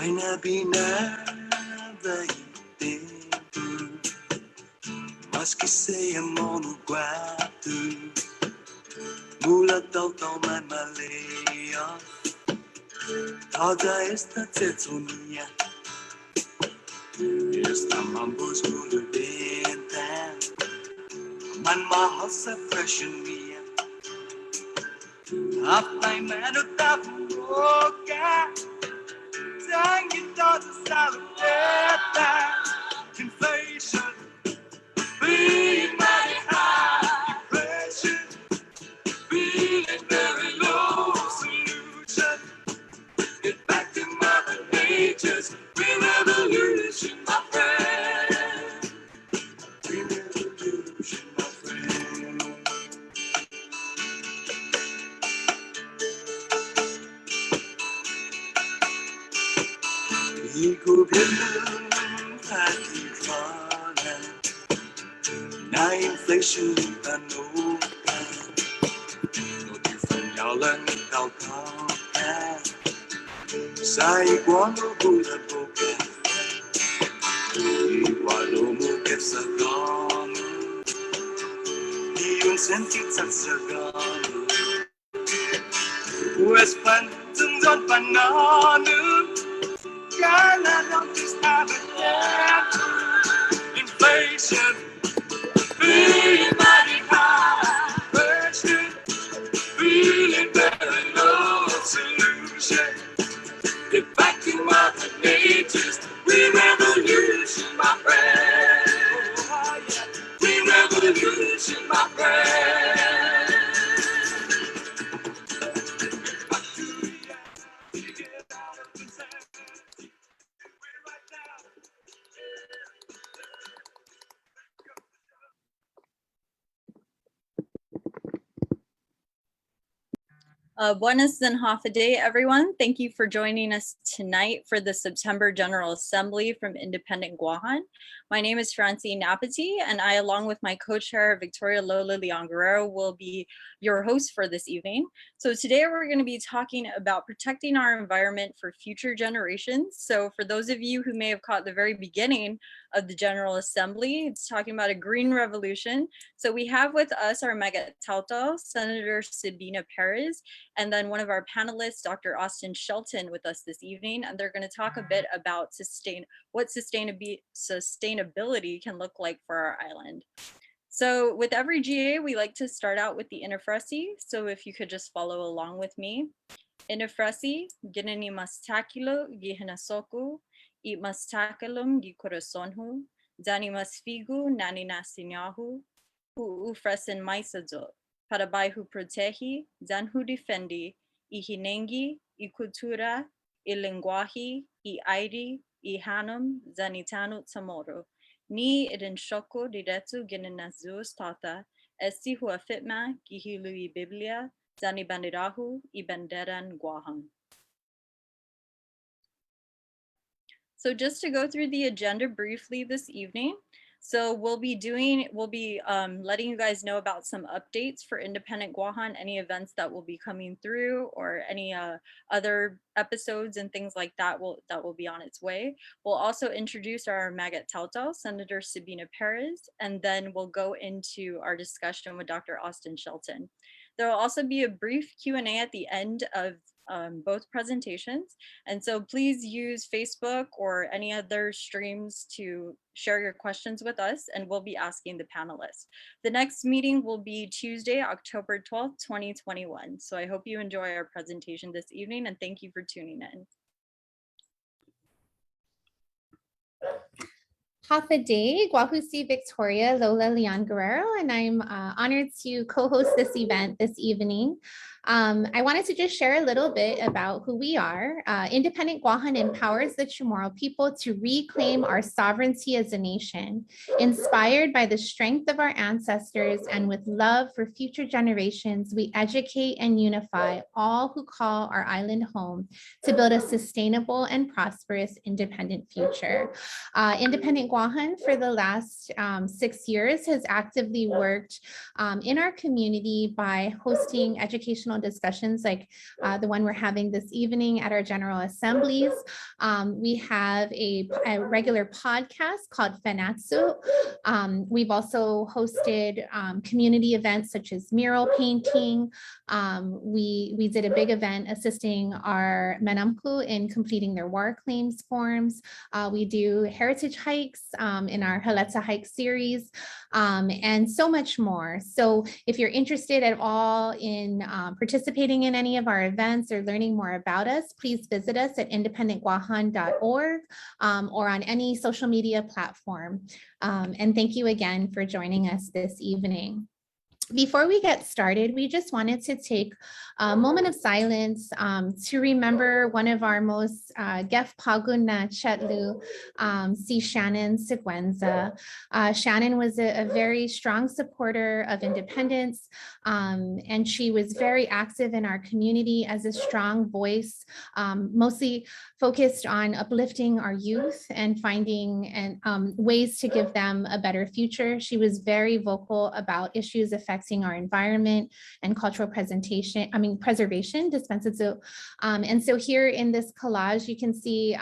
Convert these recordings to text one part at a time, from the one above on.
Haina binada tempo, mas que seja mono guato, mula tau mai malea, toda esta tetonia, esta mambos mulu denta, man mahasa freshonia, apay mano tapuoka. Dang it, does a solid inflation, being mighty high, depression, feeling very low, solution, get back to Mother Nature's revolution, my friend, revolution, my friend. Ego na inflation ta nô ca, nô đi phần nhau lên cao cao ca, sai quá nô bù là bù ca, đi qua lô mù kẹp sa con, đi用身体擦sa con, West Pan từng giọt pan nó nước. Gala don't just have it inflation, feeling mighty high, pressure, feeling very low, solution, get back to Mother Nature's revolution, my friend, revolution, my friend. Buenas and hafa day, everyone. Thank you for joining us tonight for the September General Assembly from Independent Guåhan. My name is Francine Napati, and I, along with my co-chair, Victoria Lola Leon Guerrero, will be your host for this evening. So today we're going to be talking about protecting our environment for future generations. So for those of you who may have caught the very beginning of the General Assembly, it's talking about a green revolution. So we have with us our Maga'taotao Senator Sabina Perez, and then one of our panelists, Dr. Austin Shelton, with us this evening, and they're going to talk a bit about what sustainability can look like for our island. So with every GA, we like to start out with the Inifresi. So if you could just follow along with me. Inifresi, ginani mastakilo gihinasoku, I mastakalum gi corazonhu, dani masfigu nani nasinyahu, ufrasin maisadzo. Para bairro protege, danhu defende, I hinengi, I cultura, I linguaje, I aire, I hanum, zanitano tamoro. Ni idin shoko diretu gininazus tata, esti huafitma, gihilu I Biblia, zani bandirahu, I banderan Guåhan. So just to go through the agenda briefly this evening. So we'll be letting you guys know about some updates for Independent Guåhan, any events that will be coming through, or any other episodes and things like that will be on its way. We'll also introduce our Maga'taotao Senator Sabina Perez, and then we'll go into our discussion with Dr. Austin Shelton. There will also be a brief Q&A at the end of both presentations. And so please use Facebook or any other streams to share your questions with us, and we'll be asking the panelists. The next meeting will be Tuesday, October 12th, 2021. So I hope you enjoy our presentation this evening, and thank you for tuning in. Hafa Day, Guahusi Victoria Lola Leon Guerrero, and I'm honored to co-host this event this evening. I wanted to just share a little bit about who we are. Independent Guåhan empowers the Chamorro people to reclaim our sovereignty as a nation, inspired by the strength of our ancestors and with love for future generations. We educate and unify all who call our island home to build a sustainable and prosperous independent future. Independent Guåhan for the last 6 years has actively worked in our community by hosting educational informational discussions like the one we're having this evening at our General Assemblies. We have a regular podcast called Fanatsu. We've also hosted community events such as mural painting. We did a big event assisting our Menamku in completing their war claims forms. We do heritage hikes in our Haletsa hike series, and so much more. So if you're interested at all in participating in any of our events or learning more about us, please visit us at independentguahan.org or on any social media platform. And thank you again for joining us this evening. Before we get started, we just wanted to take a moment of silence to remember one of our most Gef Paguna Chetlu, si Shannon Seguenza. Shannon was a very strong supporter of independence, and she was very active in our community as a strong voice, mostly focused on uplifting our youth and finding ways to give them a better future. She was very vocal about issues affecting our environment and cultural preservation, and so here in this collage, you can see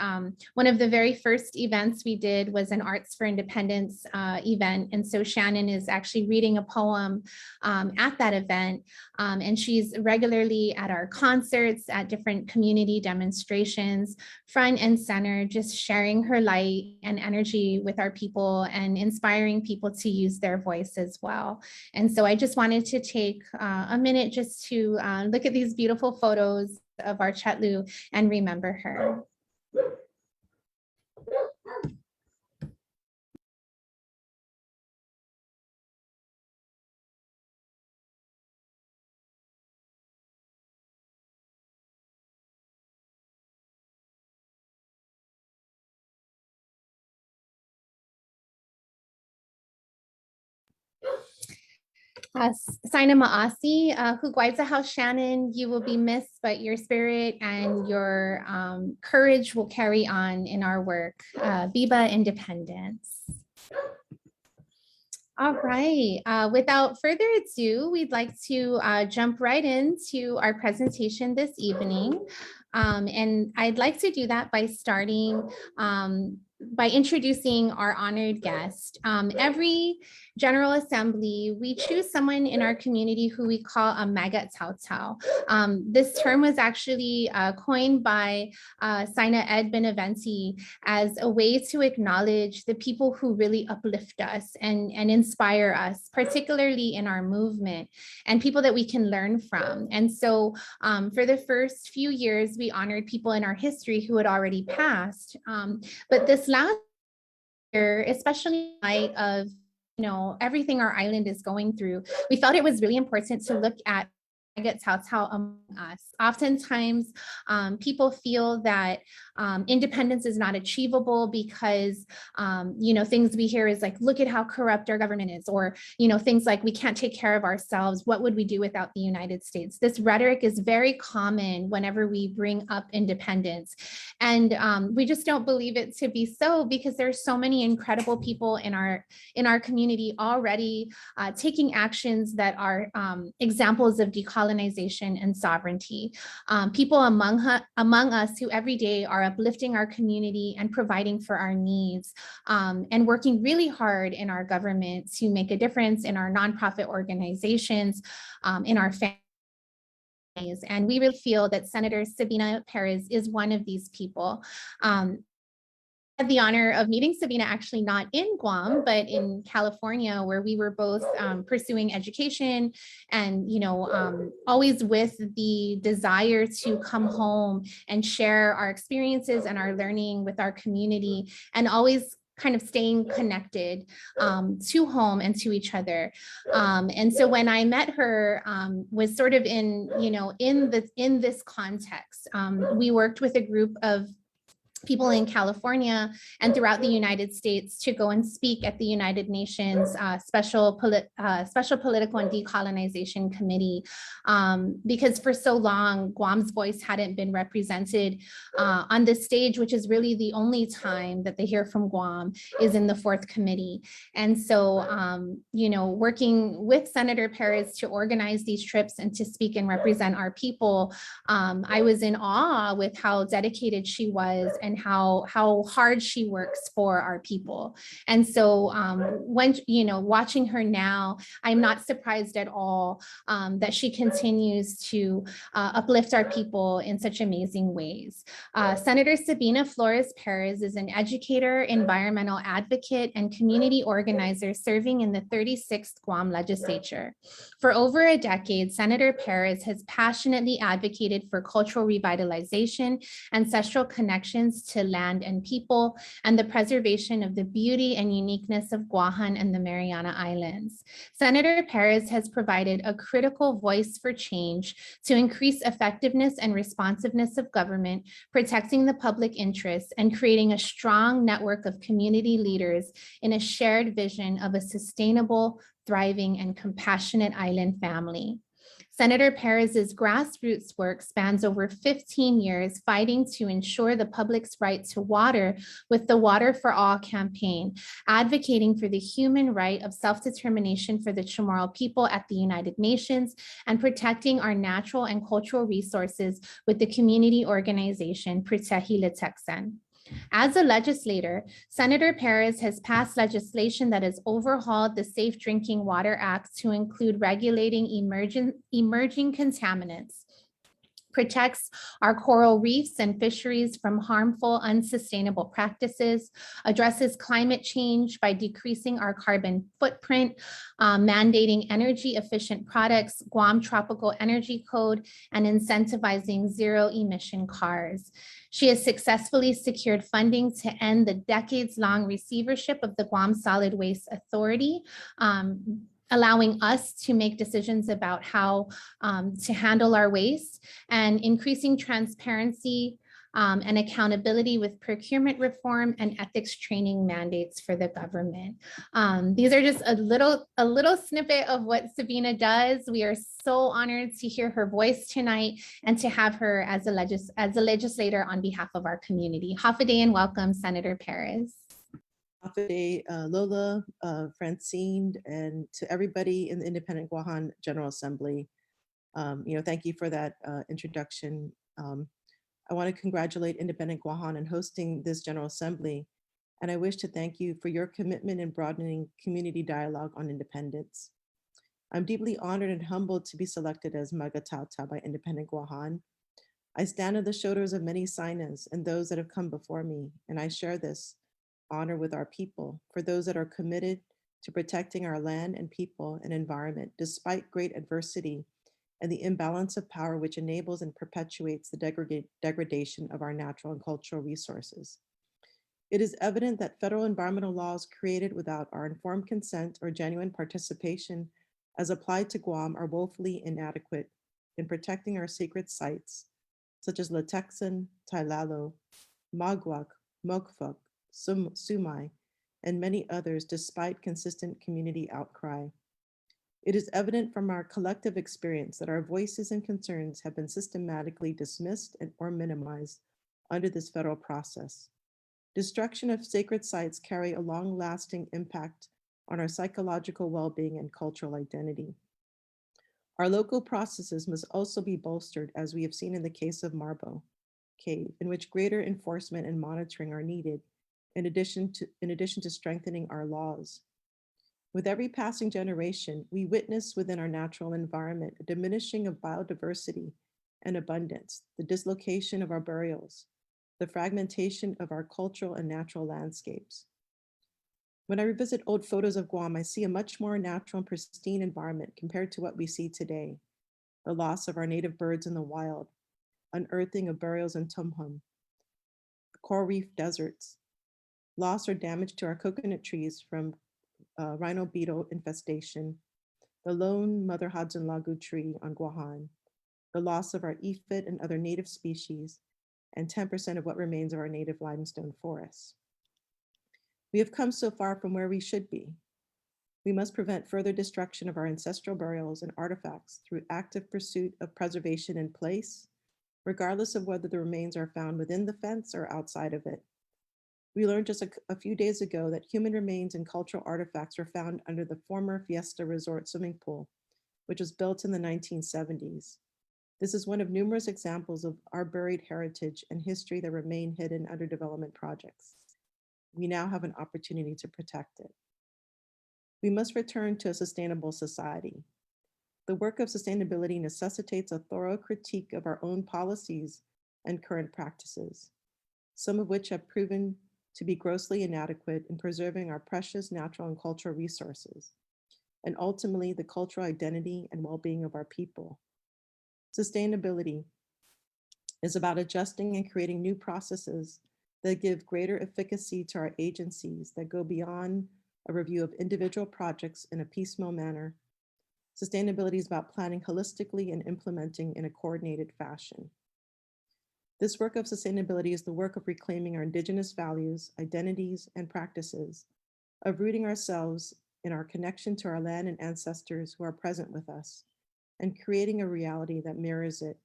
one of the very first events we did was an Arts for Independence event. And so Shannon is actually reading a poem at that event. And she's regularly at our concerts, at different community demonstrations, front and center, just sharing her light and energy with our people and inspiring people to use their voice as well. And so I just wanted to take a minute just to look at these beautiful photos of our Chetlu and remember her. Saina Maasi, Hugwaitsa Shannon, you will be missed, but your spirit and your courage will carry on in our work. Biba Independence. All right, without further ado, we'd like to jump right into our presentation this evening. And I'd like to do that by starting by introducing our honored guest. Every General Assembly, we choose someone in our community who we call a Maga'taotao. This term was actually coined by Saina Ed Beneventi as a way to acknowledge the people who really uplift us and inspire us, particularly in our movement, and people that we can learn from. And so for the first few years, we honored people in our history who had already passed. But this last year, especially in light of everything our island is going through, we felt it was really important to look at Maga'taotao among us. Oftentimes, people feel that independence is not achievable because, things we hear is like, look at how corrupt our government is, or, things like we can't take care of ourselves. What would we do without the United States? This rhetoric is very common whenever we bring up independence. And we just don't believe it to be so, because there's so many incredible people in our community already taking actions that are examples of decolonization and sovereignty. People among us who every day are uplifting our community and providing for our needs, and working really hard in our government to make a difference in our nonprofit organizations, in our families. And we really feel that Senator Sabina Perez is one of these people. I had the honor of meeting Sabina actually not in Guam, but in California, where we were both pursuing education and, always with the desire to come home and share our experiences and our learning with our community, and always kind of staying connected to home and to each other. And so when I met her, was sort of in this context. We worked with a group of people in California and throughout the United States to go and speak at the United Nations Special Political and Decolonization Committee, because for so long, Guam's voice hadn't been represented on this stage, which is really the only time that they hear from Guam is in the fourth committee. And so, working with Senator Perez to organize these trips and to speak and represent our people, I was in awe with how dedicated she was and how hard she works for our people. And so when, watching her now, I'm not surprised at all that she continues to uplift our people in such amazing ways. Senator Sabina Perez is an educator, environmental advocate, and community organizer serving in the 36th Guam legislature. For over a decade, Senator Perez has passionately advocated for cultural revitalization, ancestral connections to land and people, and the preservation of the beauty and uniqueness of Guåhan and the Mariana Islands. Senator Perez has provided a critical voice for change to increase effectiveness and responsiveness of government, protecting the public interest, and creating a strong network of community leaders in a shared vision of a sustainable, thriving, and compassionate island family. Senator Perez's grassroots work spans over 15 years, fighting to ensure the public's right to water with the Water for All campaign, advocating for the human right of self-determination for the Chamorro people at the United Nations, and protecting our natural and cultural resources with the community organization Pritehi Liteksen. As a legislator, Senator Perez has passed legislation that has overhauled the Safe Drinking Water Act to include regulating emerging contaminants, protects our coral reefs and fisheries from harmful, unsustainable practices, addresses climate change by decreasing our carbon footprint, mandating energy efficient products, Guam Tropical Energy Code, and incentivizing zero emission cars. She has successfully secured funding to end the decades-long receivership of the Guam Solid Waste Authority, allowing us to make decisions about how to handle our waste, and increasing transparency and accountability with procurement reform and ethics training mandates for the government. These are just a little snippet of what Sabina does. We are so honored to hear her voice tonight and to have her as a legislator on behalf of our community. Hafa and welcome, Senator Perez. Hafa Lola, Francine, and to everybody in the Independent Guåhan General Assembly. Thank you for that introduction. I want to congratulate Independent Guåhan on hosting this General Assembly, and I wish to thank you for your commitment in broadening community dialogue on independence. I'm deeply honored and humbled to be selected as Maga'taotao by Independent Guåhan. I stand on the shoulders of many Sainas and those that have come before me, and I share this honor with our people, for those that are committed to protecting our land and people and environment despite great adversity and the imbalance of power which enables and perpetuates the degradation of our natural and cultural resources. It is evident that federal environmental laws created without our informed consent or genuine participation as applied to Guam are woefully inadequate in protecting our sacred sites, such as Liteksen, Tailalo, Magwak, Mokfuk, Sumai, and many others despite consistent community outcry. It is evident from our collective experience that our voices and concerns have been systematically dismissed or minimized under this federal process. Destruction of sacred sites carry a long-lasting impact on our psychological well-being and cultural identity. Our local processes must also be bolstered, as we have seen in the case of Marbo Cave, in which greater enforcement and monitoring are needed, in addition to strengthening our laws. With every passing generation, we witness within our natural environment a diminishing of biodiversity and abundance, the dislocation of our burials, the fragmentation of our cultural and natural landscapes. When I revisit old photos of Guam, I see a much more natural and pristine environment compared to what we see today. The loss of our native birds in the wild, unearthing of burials in Tumhum, coral reef deserts, loss or damage to our coconut trees from rhino beetle infestation, the lone Mother Hudson Lagu tree on Guåhan, the loss of our ephit and other native species, and 10% of what remains of our native limestone forests. We have come so far from where we should be. We must prevent further destruction of our ancestral burials and artifacts through active pursuit of preservation in place, regardless of whether the remains are found within the fence or outside of it. We learned just a few days ago that human remains and cultural artifacts were found under the former Fiesta Resort swimming pool, which was built in the 1970s. This is one of numerous examples of our buried heritage and history that remain hidden under development projects. We now have an opportunity to protect it. We must return to a sustainable society. The work of sustainability necessitates a thorough critique of our own policies and current practices, some of which have proven to be grossly inadequate in preserving our precious natural and cultural resources, and ultimately the cultural identity and well-being of our people. Sustainability is about adjusting and creating new processes that give greater efficacy to our agencies that go beyond a review of individual projects in a piecemeal manner. Sustainability is about planning holistically and implementing in a coordinated fashion. This work of sustainability is the work of reclaiming our Indigenous values, identities, and practices, of rooting ourselves in our connection to our land and ancestors who are present with us, and creating a reality that mirrors it,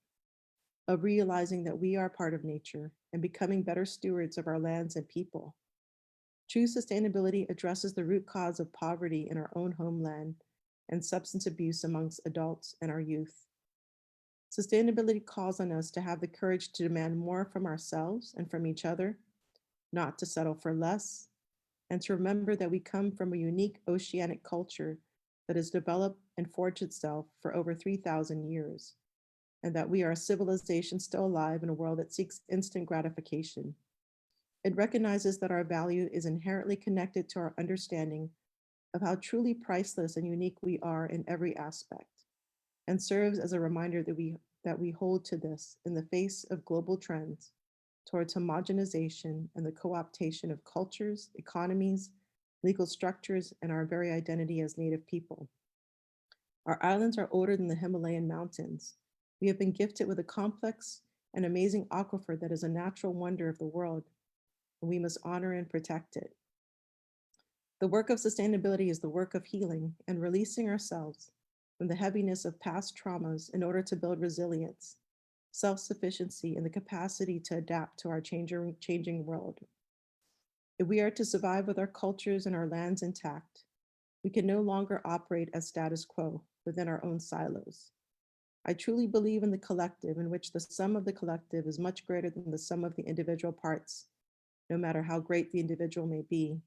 of realizing that we are part of nature and becoming better stewards of our lands and people. True sustainability addresses the root cause of poverty in our own homeland and substance abuse amongst adults and our youth. Sustainability calls on us to have the courage to demand more from ourselves and from each other, not to settle for less, and to remember that we come from a unique oceanic culture that has developed and forged itself for over 3,000 years, and that we are a civilization still alive in a world that seeks instant gratification. It recognizes that our value is inherently connected to our understanding of how truly priceless and unique we are in every aspect, and serves as a reminder that we hold to this in the face of global trends towards homogenization and the co-optation of cultures, economies, legal structures, and our very identity as Native people. Our islands are older than the Himalayan mountains. We have been gifted with a complex and amazing aquifer that is a natural wonder of the world, and we must honor and protect it. The work of sustainability is the work of healing and releasing ourselves from the heaviness of past traumas in order to build resilience, self-sufficiency, and the capacity to adapt to our changing world. If we are to survive with our cultures and our lands intact, we can no longer operate as status quo within our own silos. I truly believe in the collective, in which the sum of the collective is much greater than the sum of the individual parts, no matter how great the individual may be.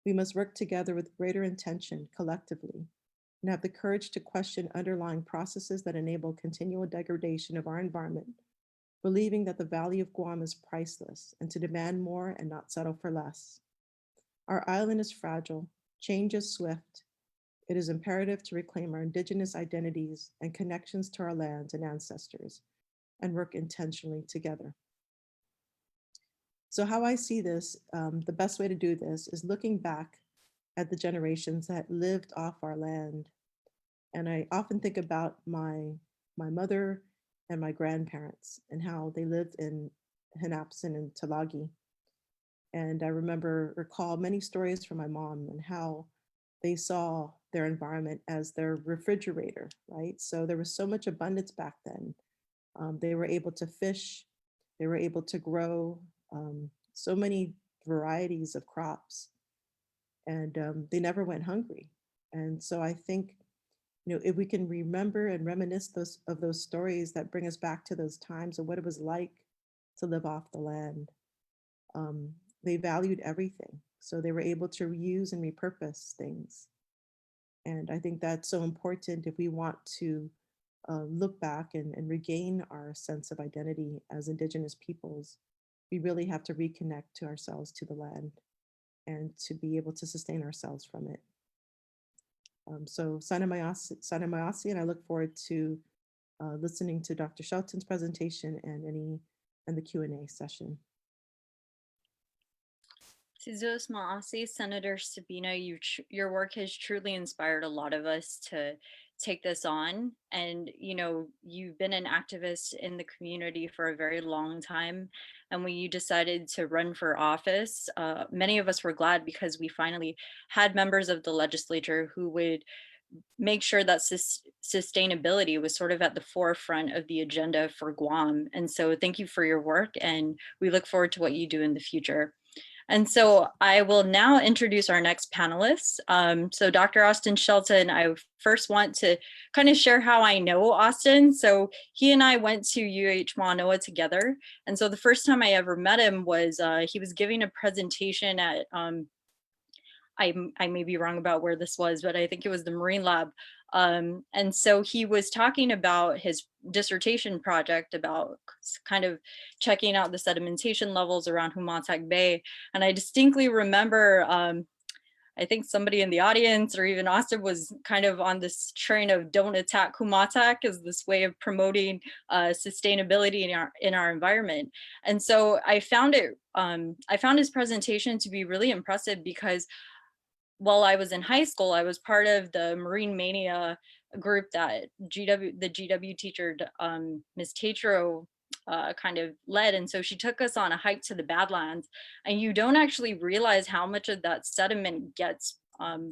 We must work together with greater intention collectively and have the courage to question underlying processes that enable continual degradation of our environment, believing that the value of Guam is priceless, and to demand more and not settle for less. Our island is fragile, change is swift. It is imperative to reclaim our Indigenous identities and connections to our lands and ancestors, and work intentionally together. So how I see this, the best way to do this is looking back at the generations that lived off our land. And I often think about my mother and my grandparents and how they lived in Hinapsin and Talagi. And I recall many stories from my mom and how they saw their environment as their refrigerator, right? So there was so much abundance back then. They were able to fish, they were able to grow so many varieties of crops, and they never went hungry. And so I think, if we can remember and reminisce of those stories that bring us back to those times of what it was like to live off the land, they valued everything. So they were able to reuse and repurpose things. And I think that's so important if we want to look back and regain our sense of identity as Indigenous peoples. We really have to reconnect to ourselves, to the land, and to be able to sustain ourselves from it. So Sana Mayasi, and I look forward to listening to Dr. Shelton's presentation and the Q&A session. Sizos Maasi, Senator Sabina, your work has truly inspired a lot of us to take this on. And, you know, you've been an activist in the community for a very long time. And when you decided to run for office, many of us were glad because we finally had members of the legislature who would make sure that sustainability was sort of at the forefront of the agenda for Guam. And so thank you for your work, and we look forward to what you do in the future. And so I will now introduce our next panelists. So Dr. Austin Shelton, I first want to kind of share how I know Austin. So he and I went to UH Manoa together. And so the first time I ever met him was he was giving a presentation at, I may be wrong about where this was, but I think it was the Marine Lab. And so he was talking about his dissertation project about kind of checking out the sedimentation levels around Humatak Bay. And I distinctly remember, I think somebody in the audience or even Austin was kind of on this train of don't attack Humatak as this way of promoting sustainability in our environment. And so I found his presentation to be really impressive because while I was in high school, I was part of the Marine Mania group that the GW teacher, Ms. Tatro, kind of led. And so she took us on a hike to the Badlands, and you don't actually realize how much of that sediment gets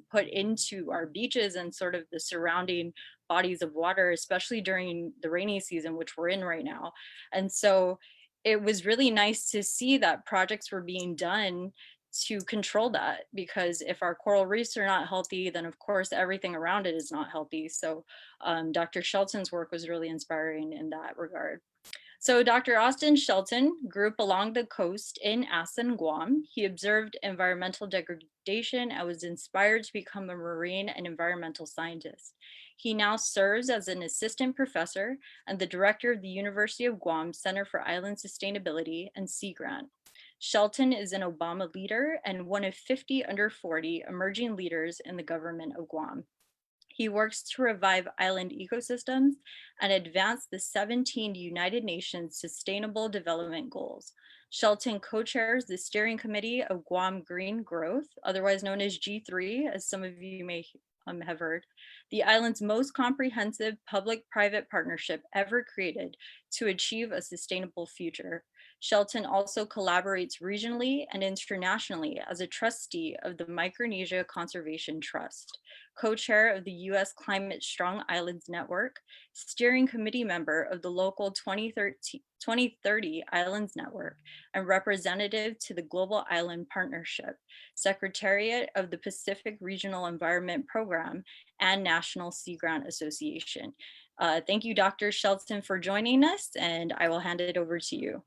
put into our beaches and sort of the surrounding bodies of water, especially during the rainy season, which we're in right now. And so it was really nice to see that projects were being done to control that, because if our coral reefs are not healthy, then of course everything around it is not healthy. So Dr. Shelton's work was really inspiring in that regard. So Dr. Austin Shelton grew up along the coast in Asin, Guam. He observed environmental degradation and was inspired to become a marine and environmental scientist. He now serves as an assistant professor and the director of the University of Guam Center for Island Sustainability and Sea Grant. Shelton is an Obama leader and one of 50 under 40 emerging leaders in the government of Guam. He works to revive island ecosystems and advance the 17 United Nations Sustainable Development Goals. Shelton co-chairs the steering committee of Guam Green Growth, otherwise known as G3, as some of you may have heard, the island's most comprehensive public-private partnership ever created to achieve a sustainable future. Shelton also collaborates regionally and internationally as a trustee of the Micronesia Conservation Trust, co-chair of the U.S. Climate Strong Islands Network, steering committee member of the local 2030 Islands Network, and representative to the Global Island Partnership, secretariat of the Pacific Regional Environment Program, and National Sea Grant Association. Thank you, Dr. Shelton, for joining us, and I will hand it over to you.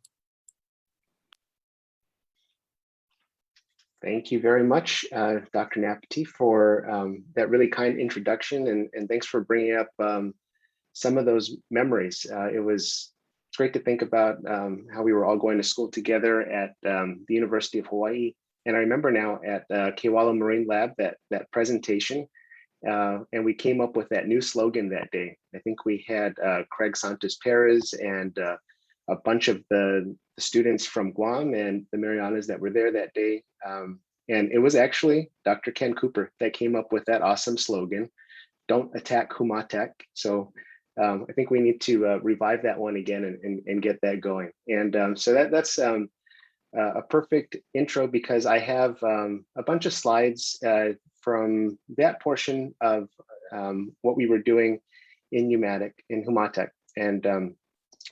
Thank you very much, Dr. Napati, for that really kind introduction, and thanks for bringing up some of those memories. It was great to think about how we were all going to school together at the University of Hawaii. And I remember now at Kewalo Marine Lab, that presentation, and we came up with that new slogan that day. I think we had Craig Santos Perez and a bunch of the students from Guam and the Marianas that were there that day. And it was actually Dr. Ken Cooper that came up with that awesome slogan, "Don't attack Humatak." So I think we need to revive that one again and get that going. And so that's a perfect intro, because I have a bunch of slides from that portion of what we were doing in Humatak. And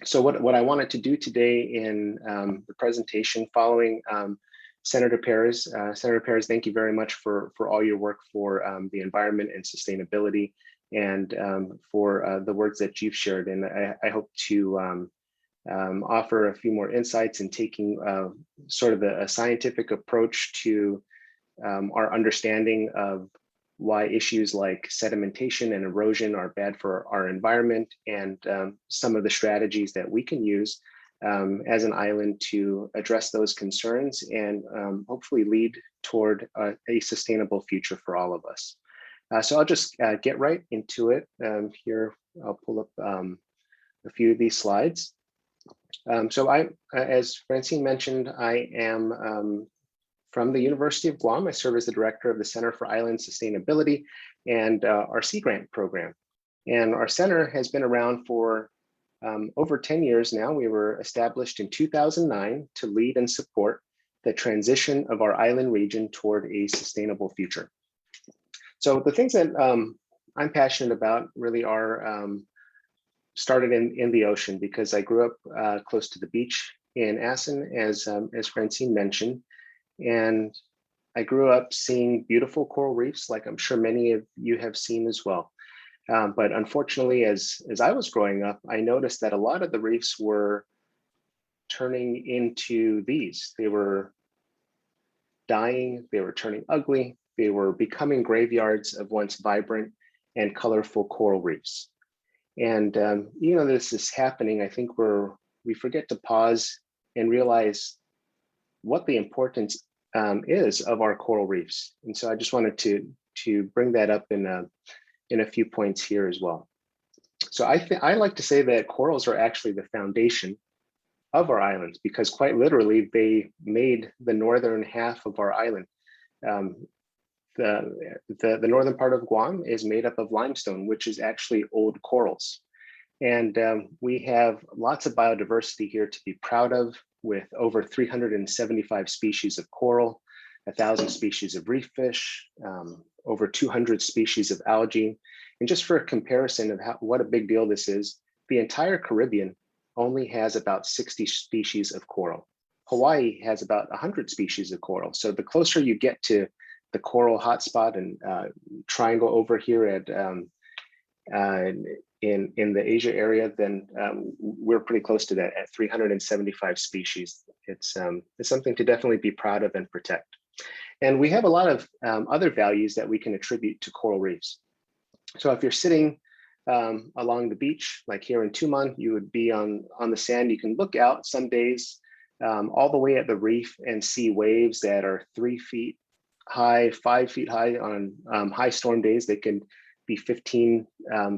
so what I wanted to do today in the presentation following Senator Perez. Senator Perez, thank you very much for all your work for the environment and sustainability, and for the words that you've shared. And I hope to offer a few more insights in taking sort of a scientific approach to our understanding of why issues like sedimentation and erosion are bad for our environment, and some of the strategies that we can use as an island to address those concerns and hopefully lead toward a sustainable future for all of us. So I'll just get right into it. Here, I'll pull up a few of these slides. So as Francine mentioned, I am from the University of Guam. I serve as the director of the Center for Island Sustainability and our Sea Grant program. And our center has been around for over 10 years now. We were established in 2009 to lead and support the transition of our island region toward a sustainable future. So the things that I'm passionate about really are started in the ocean, because I grew up close to the beach in Assen, as Francine mentioned, and I grew up seeing beautiful coral reefs, like I'm sure many of you have seen as well. But unfortunately, as I was growing up, I noticed that a lot of the reefs were turning into these. They were dying, they were turning ugly, they were becoming graveyards of once vibrant and colorful coral reefs. And you know, this is happening, I think we forget to pause and realize what the importance is of our coral reefs. And so I just wanted to bring that up in a few points here as well. So I like to say that corals are actually the foundation of our islands, because quite literally they made the northern half of our island. The northern part of Guam is made up of limestone, which is actually old corals. And we have lots of biodiversity here to be proud of, with over 375 species of coral, 1,000 species of reef fish, over 200 species of algae. And just for a comparison of what a big deal this is, the entire Caribbean only has about 60 species of coral. Hawaii has about 100 species of coral. So the closer you get to the coral hotspot and triangle over here at in the Asia area, then we're pretty close to that at 375 species. It's something to definitely be proud of and protect. And we have a lot of other values that we can attribute to coral reefs. So if you're sitting along the beach, like here in Tuman, you would be on the sand. You can look out some days all the way at the reef and see waves that are 3 feet high, 5 feet high. On high storm days, they can be 15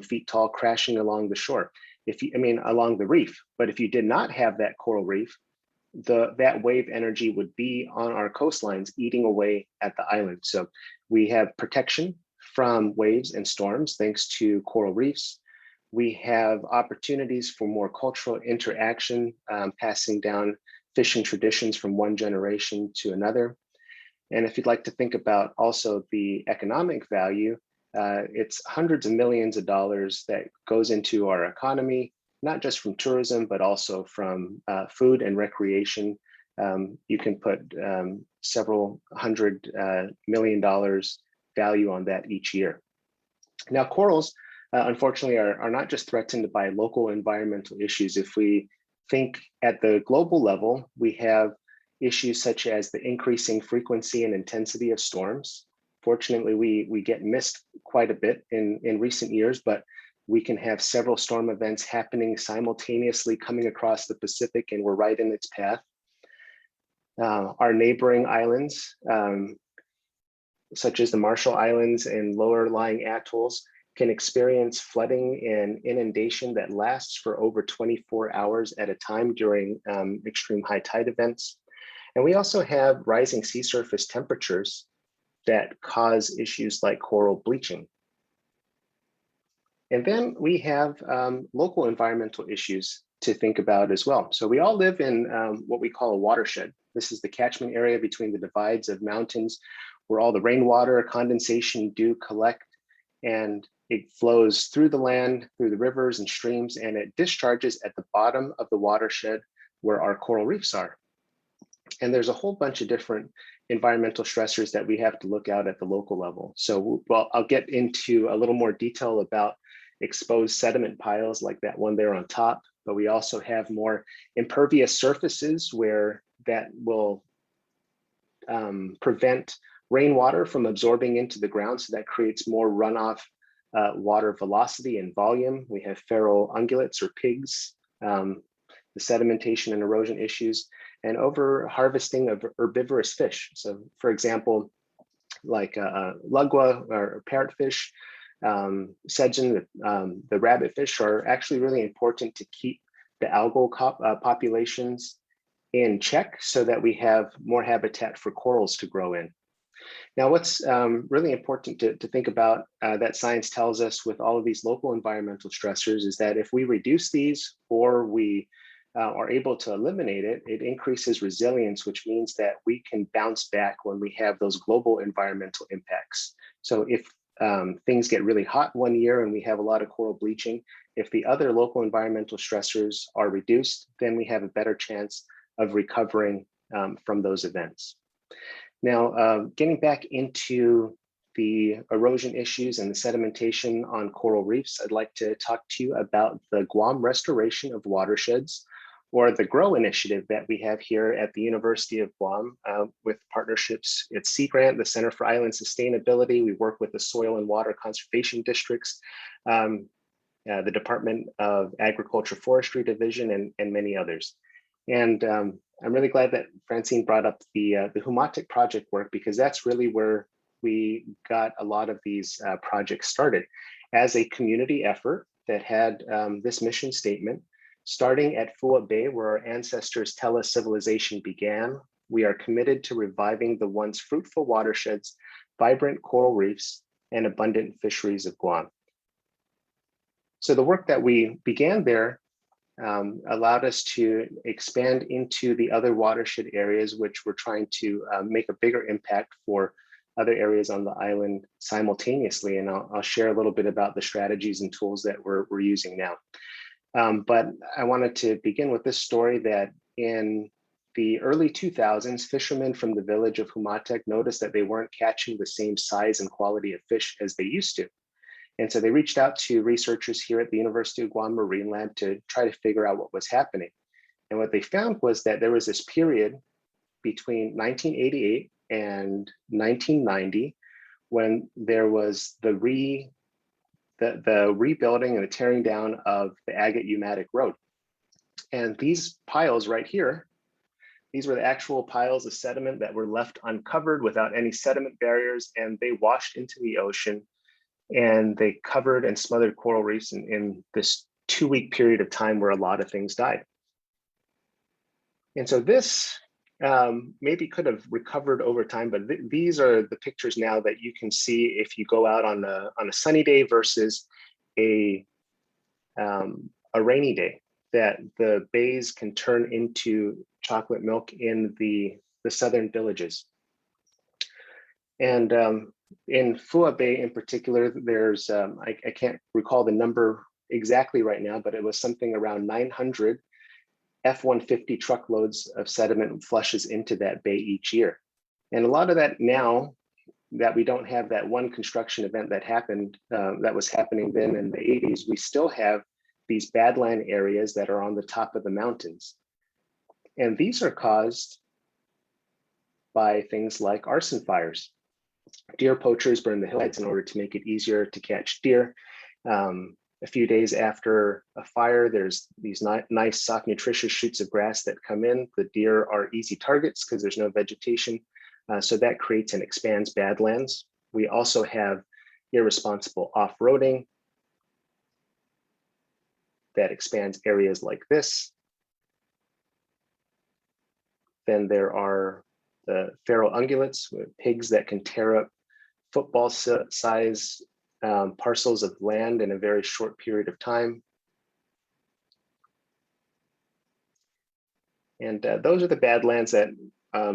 feet tall, crashing along the shore. Along the reef. But if you did not have that coral reef, that wave energy would be on our coastlines, eating away at the island. So we have protection from waves and storms thanks to coral reefs. We have opportunities for more cultural interaction, passing down fishing traditions from one generation to another. And if you'd like to think about also the economic value, it's hundreds of millions of dollars that goes into our economy, not just from tourism, but also from food and recreation. You can put several $100 million value on that each year. Now, corals, unfortunately, are not just threatened by local environmental issues. If we think at the global level, we have issues such as the increasing frequency and intensity of storms. Fortunately, we get missed quite a bit in recent years, but we can have several storm events happening simultaneously coming across the Pacific, and we're right in its path. Our neighboring islands, such as the Marshall Islands and lower lying atolls, can experience flooding and inundation that lasts for over 24 hours at a time during extreme high tide events. And we also have rising sea surface temperatures that cause issues like coral bleaching. And then we have local environmental issues to think about as well. So we all live in what we call a watershed. This is the catchment area between the divides of mountains where all the rainwater, condensation, dew collect, and it flows through the land, through the rivers and streams, and it discharges at the bottom of the watershed where our coral reefs are. And there's a whole bunch of different environmental stressors that we have to look at the local level. So, well, I'll get into a little more detail about exposed sediment piles like that one there on top, but we also have more impervious surfaces where that will prevent rainwater from absorbing into the ground. So that creates more runoff water velocity and volume. We have feral ungulates or pigs, the sedimentation and erosion issues, and over harvesting of herbivorous fish. So for example, like lugwa or parrotfish, sedge, the rabbitfish are actually really important to keep the algal populations in check so that we have more habitat for corals to grow in. Now, what's really important to think about that science tells us with all of these local environmental stressors is that if we reduce these or we are able to eliminate it, it increases resilience, which means that we can bounce back when we have those global environmental impacts. So if things get really hot one year and we have a lot of coral bleaching, if the other local environmental stressors are reduced, then we have a better chance of recovering from those events. Now, getting back into the erosion issues and the sedimentation on coral reefs, I'd like to talk to you about the Guam restoration of watersheds, or the GROW initiative that we have here at the University of Guam with partnerships at Sea Grant, the Center for Island Sustainability. We work with the Soil and Water Conservation Districts, the Department of Agriculture Forestry Division, and many others. And I'm really glad that Francine brought up the Humatic project work, because that's really where we got a lot of these projects started as a community effort that had this mission statement. Starting at Fua Bay, where our ancestors tell us civilization began, we are committed to reviving the once fruitful watersheds, vibrant coral reefs, and abundant fisheries of Guam. So the work that we began there allowed us to expand into the other watershed areas, which we're trying to make a bigger impact for other areas on the island simultaneously. And I'll share a little bit about the strategies and tools that we're using now. But I wanted to begin with this story that in the early 2000s, fishermen from the village of Humatec noticed that they weren't catching the same size and quality of fish as they used to. And so they reached out to researchers here at the University of Guam Marine Lab to try to figure out what was happening. And what they found was that there was this period between 1988 and 1990 when there was the rebuilding and the tearing down of the Agate-Umatic Road. And these piles right here, these were the actual piles of sediment that were left uncovered without any sediment barriers, and they washed into the ocean, and they covered and smothered coral reefs in this 2-week period of time where a lot of things died. And so this maybe could have recovered over time, but these are the pictures now that you can see if you go out on a sunny day versus a rainy day, that the bays can turn into chocolate milk in the southern villages. And in Fua Bay in particular, there's, I can't recall the number exactly right now, but it was something around 900 F-150 truckloads of sediment flushes into that bay each year. And a lot of that now that we don't have that one construction event that happened, that was happening then in the 80s, we still have these badland areas that are on the top of the mountains. And these are caused by things like arson fires. Deer poachers burn the hillsides in order to make it easier to catch deer. A few days after a fire, there's these nice, soft, nutritious shoots of grass that come in. The deer are easy targets because there's no vegetation. So that creates and expands badlands. We also have irresponsible off-roading that expands areas like this. Then there are the feral ungulates, with pigs that can tear up football-size parcels of land in a very short period of time. And those are the badlands that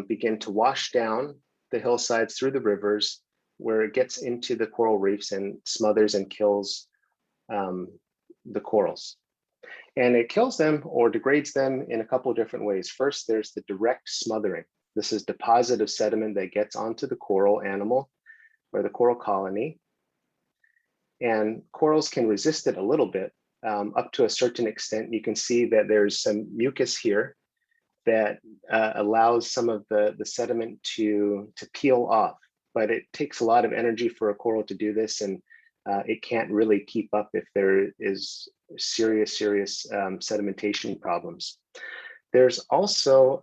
begin to wash down the hillsides through the rivers, where it gets into the coral reefs and smothers and kills the corals. And it kills them or degrades them in a couple of different ways. First, there's the direct smothering. This is deposit of sediment that gets onto the coral animal or the coral colony. And corals can resist it a little bit, up to a certain extent. You can see that there's some mucus here that allows some of the sediment to peel off. But it takes a lot of energy for a coral to do this, and it can't really keep up if there is serious sedimentation problems. There's also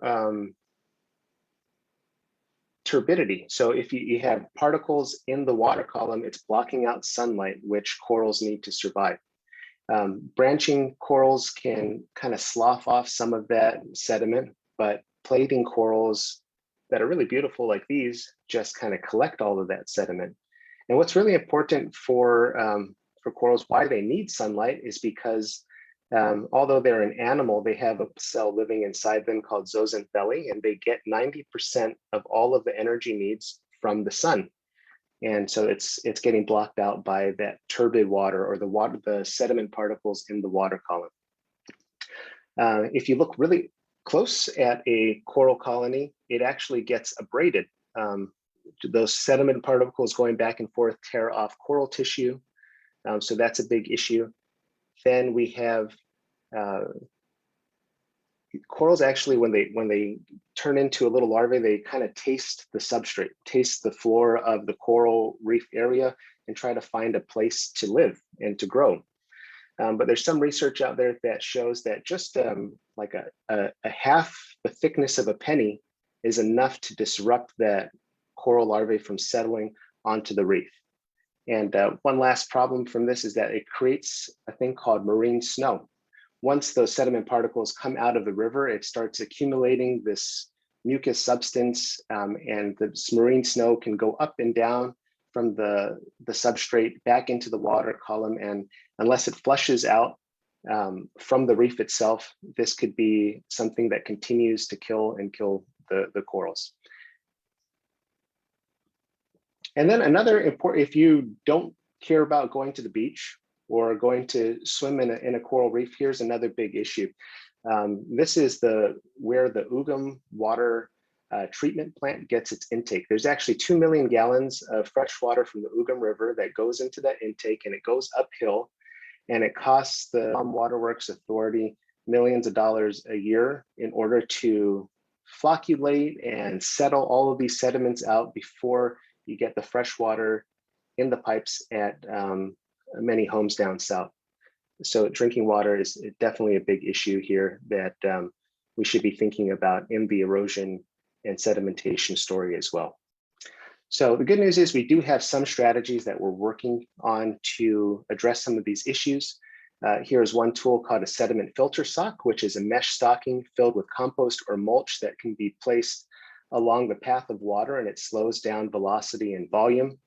turbidity. So if you have particles in the water column, it's blocking out sunlight, which corals need to survive. Branching corals can kind of slough off some of that sediment, but plating corals that are really beautiful like these just kind of collect all of that sediment. And what's really important for corals, why they need sunlight, is because although they're an animal, they have a cell living inside them called zooxanthellae, and they get 90% of all of the energy needs from the sun. And so it's getting blocked out by that turbid water, or the sediment particles in the water column. If you look really close at a coral colony, it actually gets abraded. Those sediment particles going back and forth tear off coral tissue. So that's a big issue. Then we have corals actually, when they turn into a little larvae, they kind of taste the substrate, taste the floor of the coral reef area, and try to find a place to live and to grow. But there's some research out there that shows that just like a half the thickness of a penny is enough to disrupt that coral larvae from settling onto the reef. And one last problem from this is that it creates a thing called marine snow. Once those sediment particles come out of the river, it starts accumulating this mucus substance, and the marine snow can go up and down from the substrate back into the water column. And unless it flushes out from the reef itself, this could be something that continues to kill the corals. And then another important, if you don't care about going to the beach or going to swim in a coral reef, here's another big issue. This is where the Ugam water treatment plant gets its intake. There's actually 2 million gallons of fresh water from the Ugam River that goes into that intake, and it goes uphill, and it costs the Guam Waterworks Authority millions of dollars a year in order to flocculate and settle all of these sediments out before you get the fresh water in the pipes at many homes down south. So drinking water is definitely a big issue here that we should be thinking about in the erosion and sedimentation story as well. So the good news is we do have some strategies that we're working on to address some of these issues. Here's one tool called a sediment filter sock, which is a mesh stocking filled with compost or mulch that can be placed along the path of water, and it slows down velocity and volume.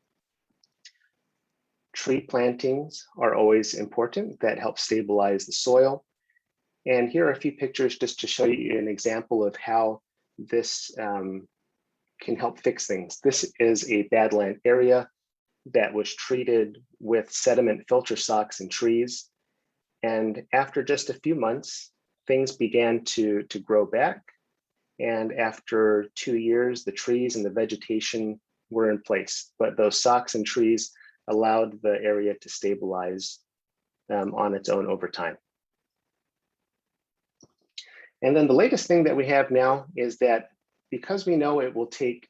Tree plantings are always important. That helps stabilize the soil. And here are a few pictures just to show you an example of how this can help fix things. This is a badland area that was treated with sediment filter socks and trees. And after just a few months, things began to grow back. And after 2 years, the trees and the vegetation were in place, but those socks and trees allowed the area to stabilize on its own over time. And then the latest thing that we have now is that because we know it will take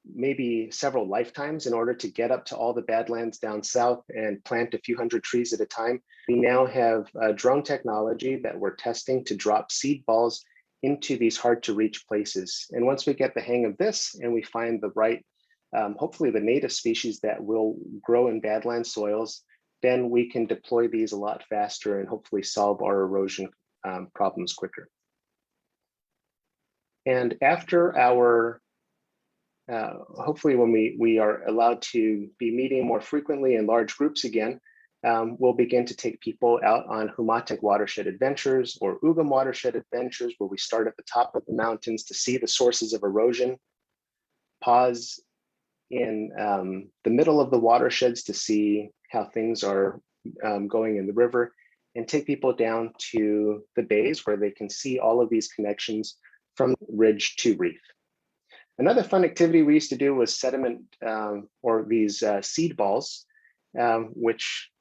maybe several lifetimes in order to get up to all the badlands down south and plant a few hundred trees at a time, we now have drone technology that we're testing to drop seed balls into these hard to reach places. And once we get the hang of this and we find the right, hopefully the native species that will grow in badland soils, then we can deploy these a lot faster and hopefully solve our erosion problems quicker. And after our, hopefully when we are allowed to be meeting more frequently in large groups again, we'll begin to take people out on Humatec watershed adventures or Ugam watershed adventures, where we start at the top of the mountains to see the sources of erosion, pause in the middle of the watersheds to see how things are going in the river, and take people down to the bays where they can see all of these connections from ridge to reef. Another fun activity we used to do was sediment or these seed balls, which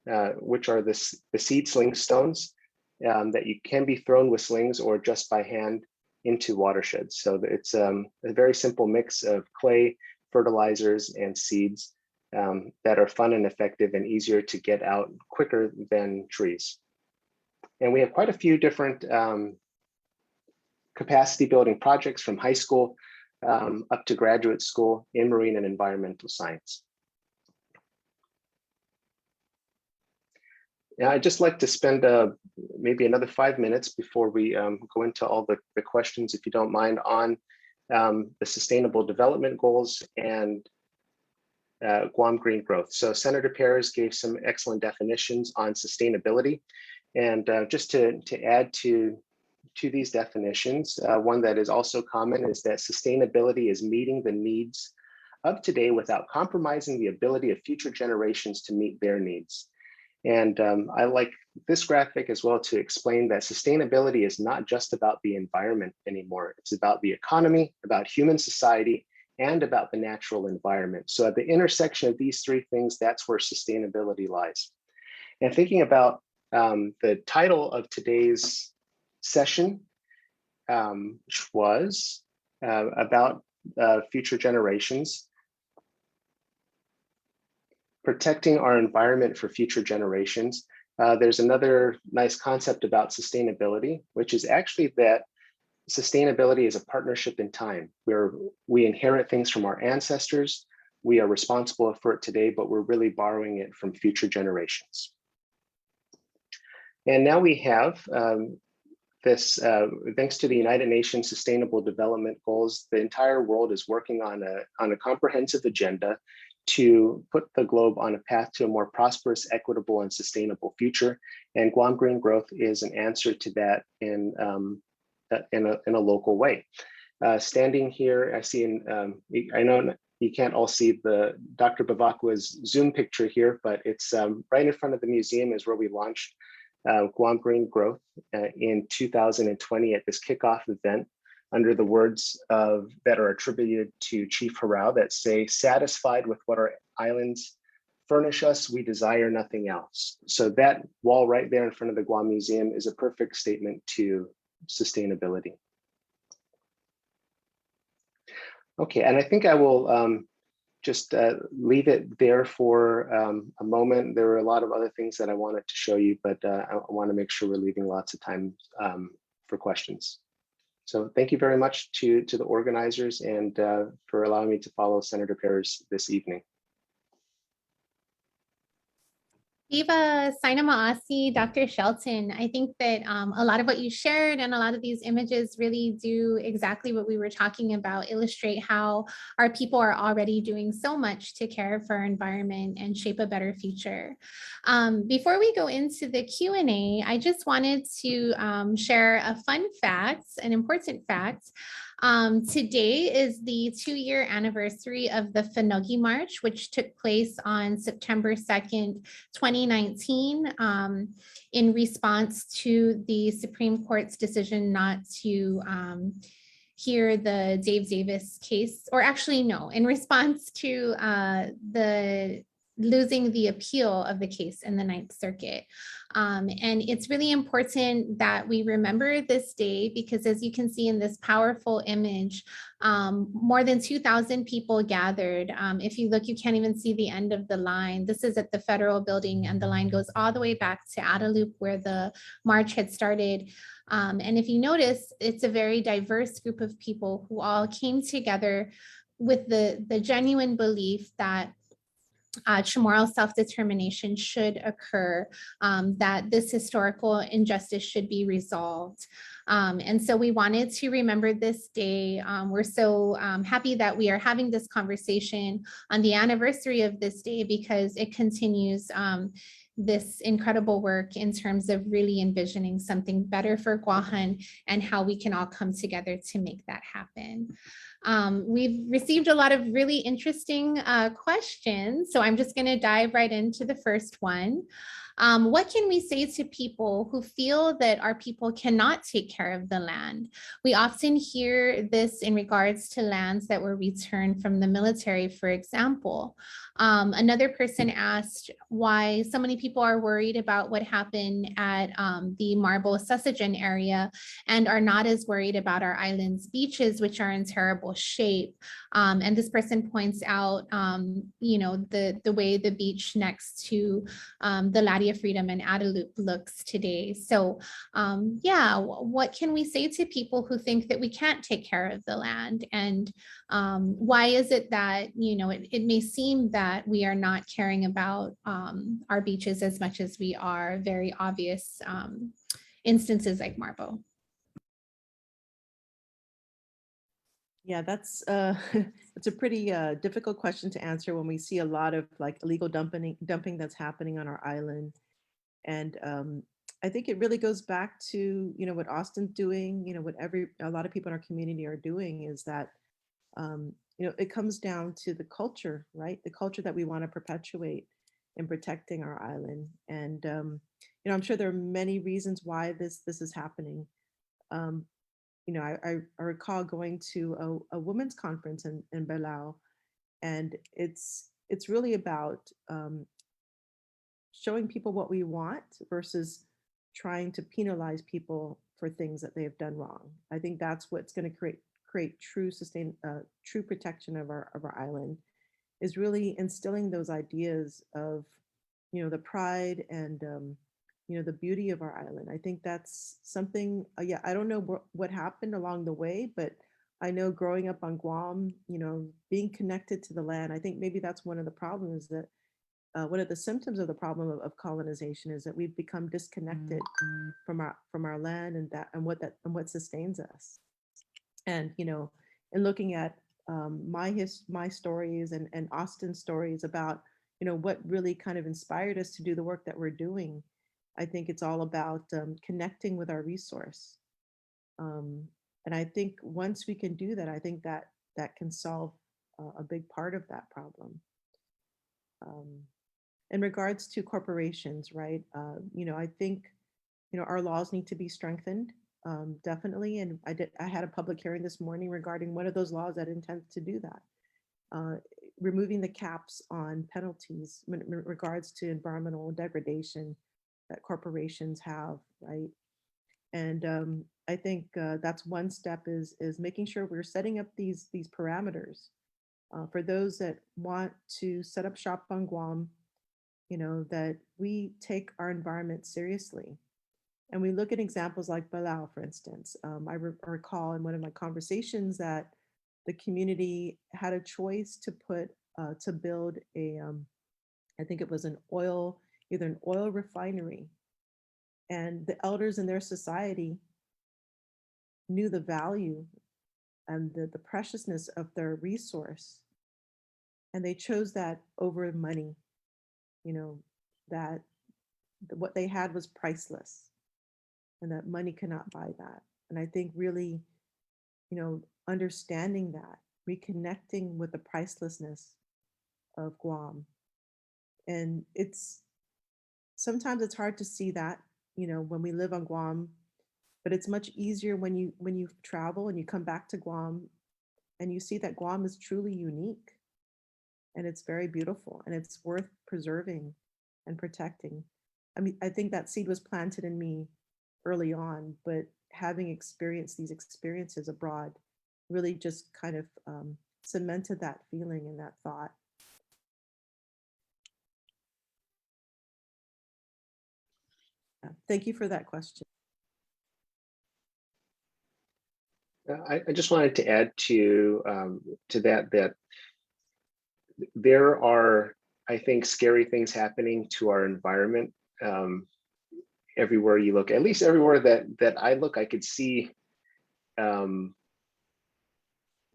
are the seed sling stones that you can be thrown with slings or just by hand into watersheds. So it's a very simple mix of clay, fertilizers, and seeds that are fun and effective and easier to get out quicker than trees. And we have quite a few different capacity building projects from high school up to graduate school in marine and environmental science. Now, I'd just like to spend maybe another 5 minutes before we go into all the questions, if you don't mind, on the Sustainable Development Goals, and Guam Green Growth. So Senator Perez gave some excellent definitions on sustainability. And just to add to these definitions, one that is also common is that sustainability is meeting the needs of today without compromising the ability of future generations to meet their needs. And I like this graphic as well to explain that sustainability is not just about the environment anymore. It's about the economy, about human society, and about the natural environment. So at the intersection of these three things, that's where sustainability lies. And thinking about the title of today's session, which was about future generations, protecting our environment for future generations. There's another nice concept about sustainability, which is actually that sustainability is a partnership in time, where we inherit things from our ancestors. We are responsible for it today, but we're really borrowing it from future generations. And now we have this, thanks to the United Nations Sustainable Development Goals, the entire world is working on a comprehensive agenda to put the globe on a path to a more prosperous, equitable, and sustainable future. And Guam Green Growth is an answer to that in a local way. Standing here, I see, I know you can't all see the Dr. Bavakwa's Zoom picture here, but it's right in front of the museum is where we launched Guam Green Growth in 2020 at this kickoff event, under the words that are attributed to Chief Harao that say, "Satisfied with what our islands furnish us, we desire nothing else." So that wall right there in front of the Guam Museum is a perfect statement to sustainability. Okay, and I think I will just leave it there for a moment. There were a lot of other things that I wanted to show you, but I want to make sure we're leaving lots of time for questions. So thank you very much to the organizers and for allowing me to follow Senator Perez this evening. Viva Sainamaasi, Dr. Shelton. I think that a lot of what you shared and a lot of these images really do exactly what we were talking about, illustrate how our people are already doing so much to care for our environment and shape a better future. Before we go into the Q&A, I just wanted to share a fun fact, an important fact. Today is the 2-year anniversary of the Finogi March, which took place on September 2nd, 2019, in response to the Supreme Court's decision not to hear the Dave Davis case, or actually no, in response to the losing the appeal of the case in the Ninth Circuit. And it's really important that we remember this day because, as you can see in this powerful image, more than 2,000 people gathered. If you look, you can't even see the end of the line. This is at the federal building and the line goes all the way back to Guadalupe where the march had started. And if you notice, it's a very diverse group of people who all came together with the genuine belief that Chamorro self-determination should occur, that this historical injustice should be resolved. And so we wanted to remember this day. We're so happy that we are having this conversation on the anniversary of this day because it continues this incredible work in terms of really envisioning something better for Guåhan and how we can all come together to make that happen. We've received a lot of really interesting questions, so I'm just going to dive right into the first one. What can we say to people who feel that our people cannot take care of the land? We often hear this in regards to lands that were returned from the military, for example. Another person asked why so many people are worried about what happened at the Marbo Cave area and are not as worried about our island's beaches, which are in terrible shape. And this person points out, you know, the way the beach next to the Ladia Freedom and Guadalupe looks today. So yeah, what can we say to people who think that we can't take care of the land? And why is it that, you know, it may seem that we are not caring about our beaches as much as we are very obvious instances like Marbo? Yeah, that's it's a pretty difficult question to answer when we see a lot of like illegal dumping that's happening on our island. And I think it really goes back to, what Austin's doing, what a lot of people in our community are doing is that, it comes down to the culture, right? The culture that we want to perpetuate in protecting our island. And, I'm sure there are many reasons why this is happening. Um, I recall going to a women's conference in Belao, and it's really about showing people what we want versus trying to penalize people for things that they have done wrong. I think that's what's going to create true protection of our island, is really instilling those ideas of, the pride and the beauty of our island. I think that's something. Yeah, I don't know what happened along the way, but I know growing up on Guam, being connected to the land, I think maybe that's one of the problems that one of the symptoms of the problem of colonization is that we've become disconnected from our land and what sustains us. And in looking at my stories and Austin's stories about what really kind of inspired us to do the work that we're doing, I think it's all about connecting with our resource. And I think once we can do that, I think that can solve a big part of that problem. In regards to corporations, right? I think, our laws need to be strengthened, definitely. And I had a public hearing this morning regarding one of those laws that intends to do that. Removing the caps on penalties in regards to environmental degradation that corporations have, right? And I think that's one step is making sure we're setting up these parameters for those that want to set up shop on Guam, that we take our environment seriously. And we look at examples like Palau, for instance. I recall in one of my conversations that the community had a choice to build I think it was either an oil refinery. And the elders in their society knew the value and the preciousness of their resource. And they chose that over money, that what they had was priceless and that money cannot buy that. And I think really, understanding that, reconnecting with the pricelessness of Guam. And sometimes it's hard to see that, when we live on Guam, but it's much easier when you travel and you come back to Guam and you see that Guam is truly unique and it's very beautiful and it's worth preserving and protecting. I mean, I think that seed was planted in me early on, but having experienced these experiences abroad really just kind of cemented that feeling and that thought. Thank you for that question. I just wanted to add to that there are, I think, scary things happening to our environment everywhere you look. At least everywhere that I look, I could see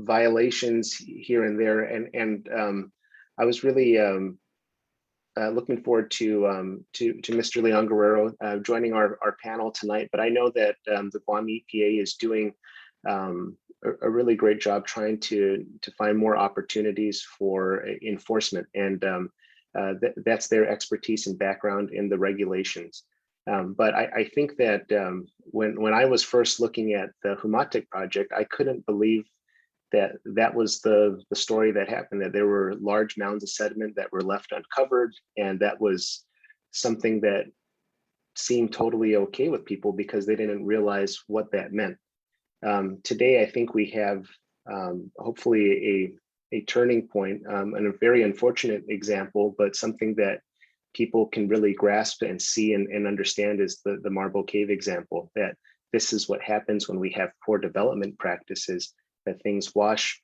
violations here and there, and I was really looking forward to Mr. Leon Guerrero joining our panel tonight. But I know that the Guam EPA is doing a really great job trying to find more opportunities for enforcement, and that's their expertise and background in the regulations. But I think that when I was first looking at the Humatic project, I couldn't believe that was the story that happened, that there were large mounds of sediment that were left uncovered, and that was something that seemed totally okay with people because they didn't realize what that meant. Today, I think we have hopefully a turning point and a very unfortunate example, but something that people can really grasp and see and understand is the Marbo Cave example, that this is what happens when we have poor development practices, that things wash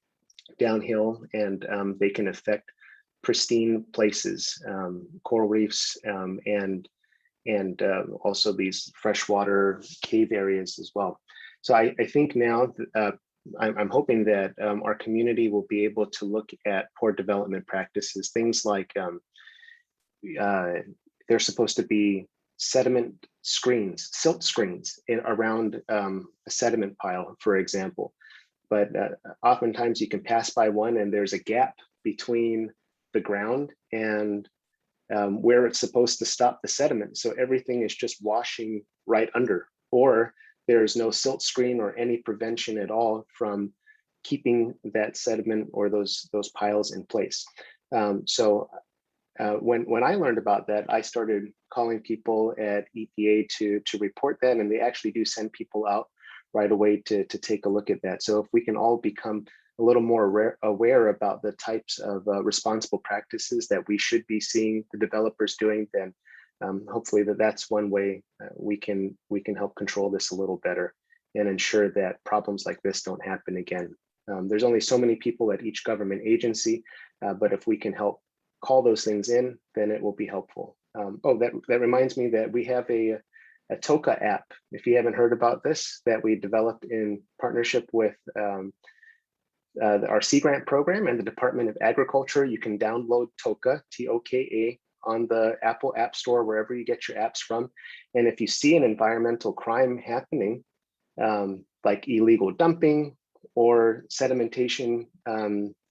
downhill and they can affect pristine places, coral reefs, and also these freshwater cave areas as well. So I think now I'm hoping that our community will be able to look at port development practices, things like there's supposed to be sediment screens, silt screens around a sediment pile, for example. But oftentimes you can pass by one and there's a gap between the ground and where it's supposed to stop the sediment. So everything is just washing right under, or there's no silt screen or any prevention at all from keeping that sediment or those piles in place. When I learned about that, I started calling people at EPA to report that, and they actually do send people out right away to take a look at that. So if we can all become a little more aware about the types of responsible practices that we should be seeing the developers doing, then hopefully that's one way we can help control this a little better and ensure that problems like this don't happen again. There's only so many people at each government agency, but if we can help call those things in, then it will be helpful. That reminds me that we have a TOCA app, if you haven't heard about this, that we developed in partnership with our Sea Grant program and the Department of Agriculture. You can download TOCA, T-O-K-A, on the Apple App Store, wherever you get your apps from. And if you see an environmental crime happening, like illegal dumping or sedimentation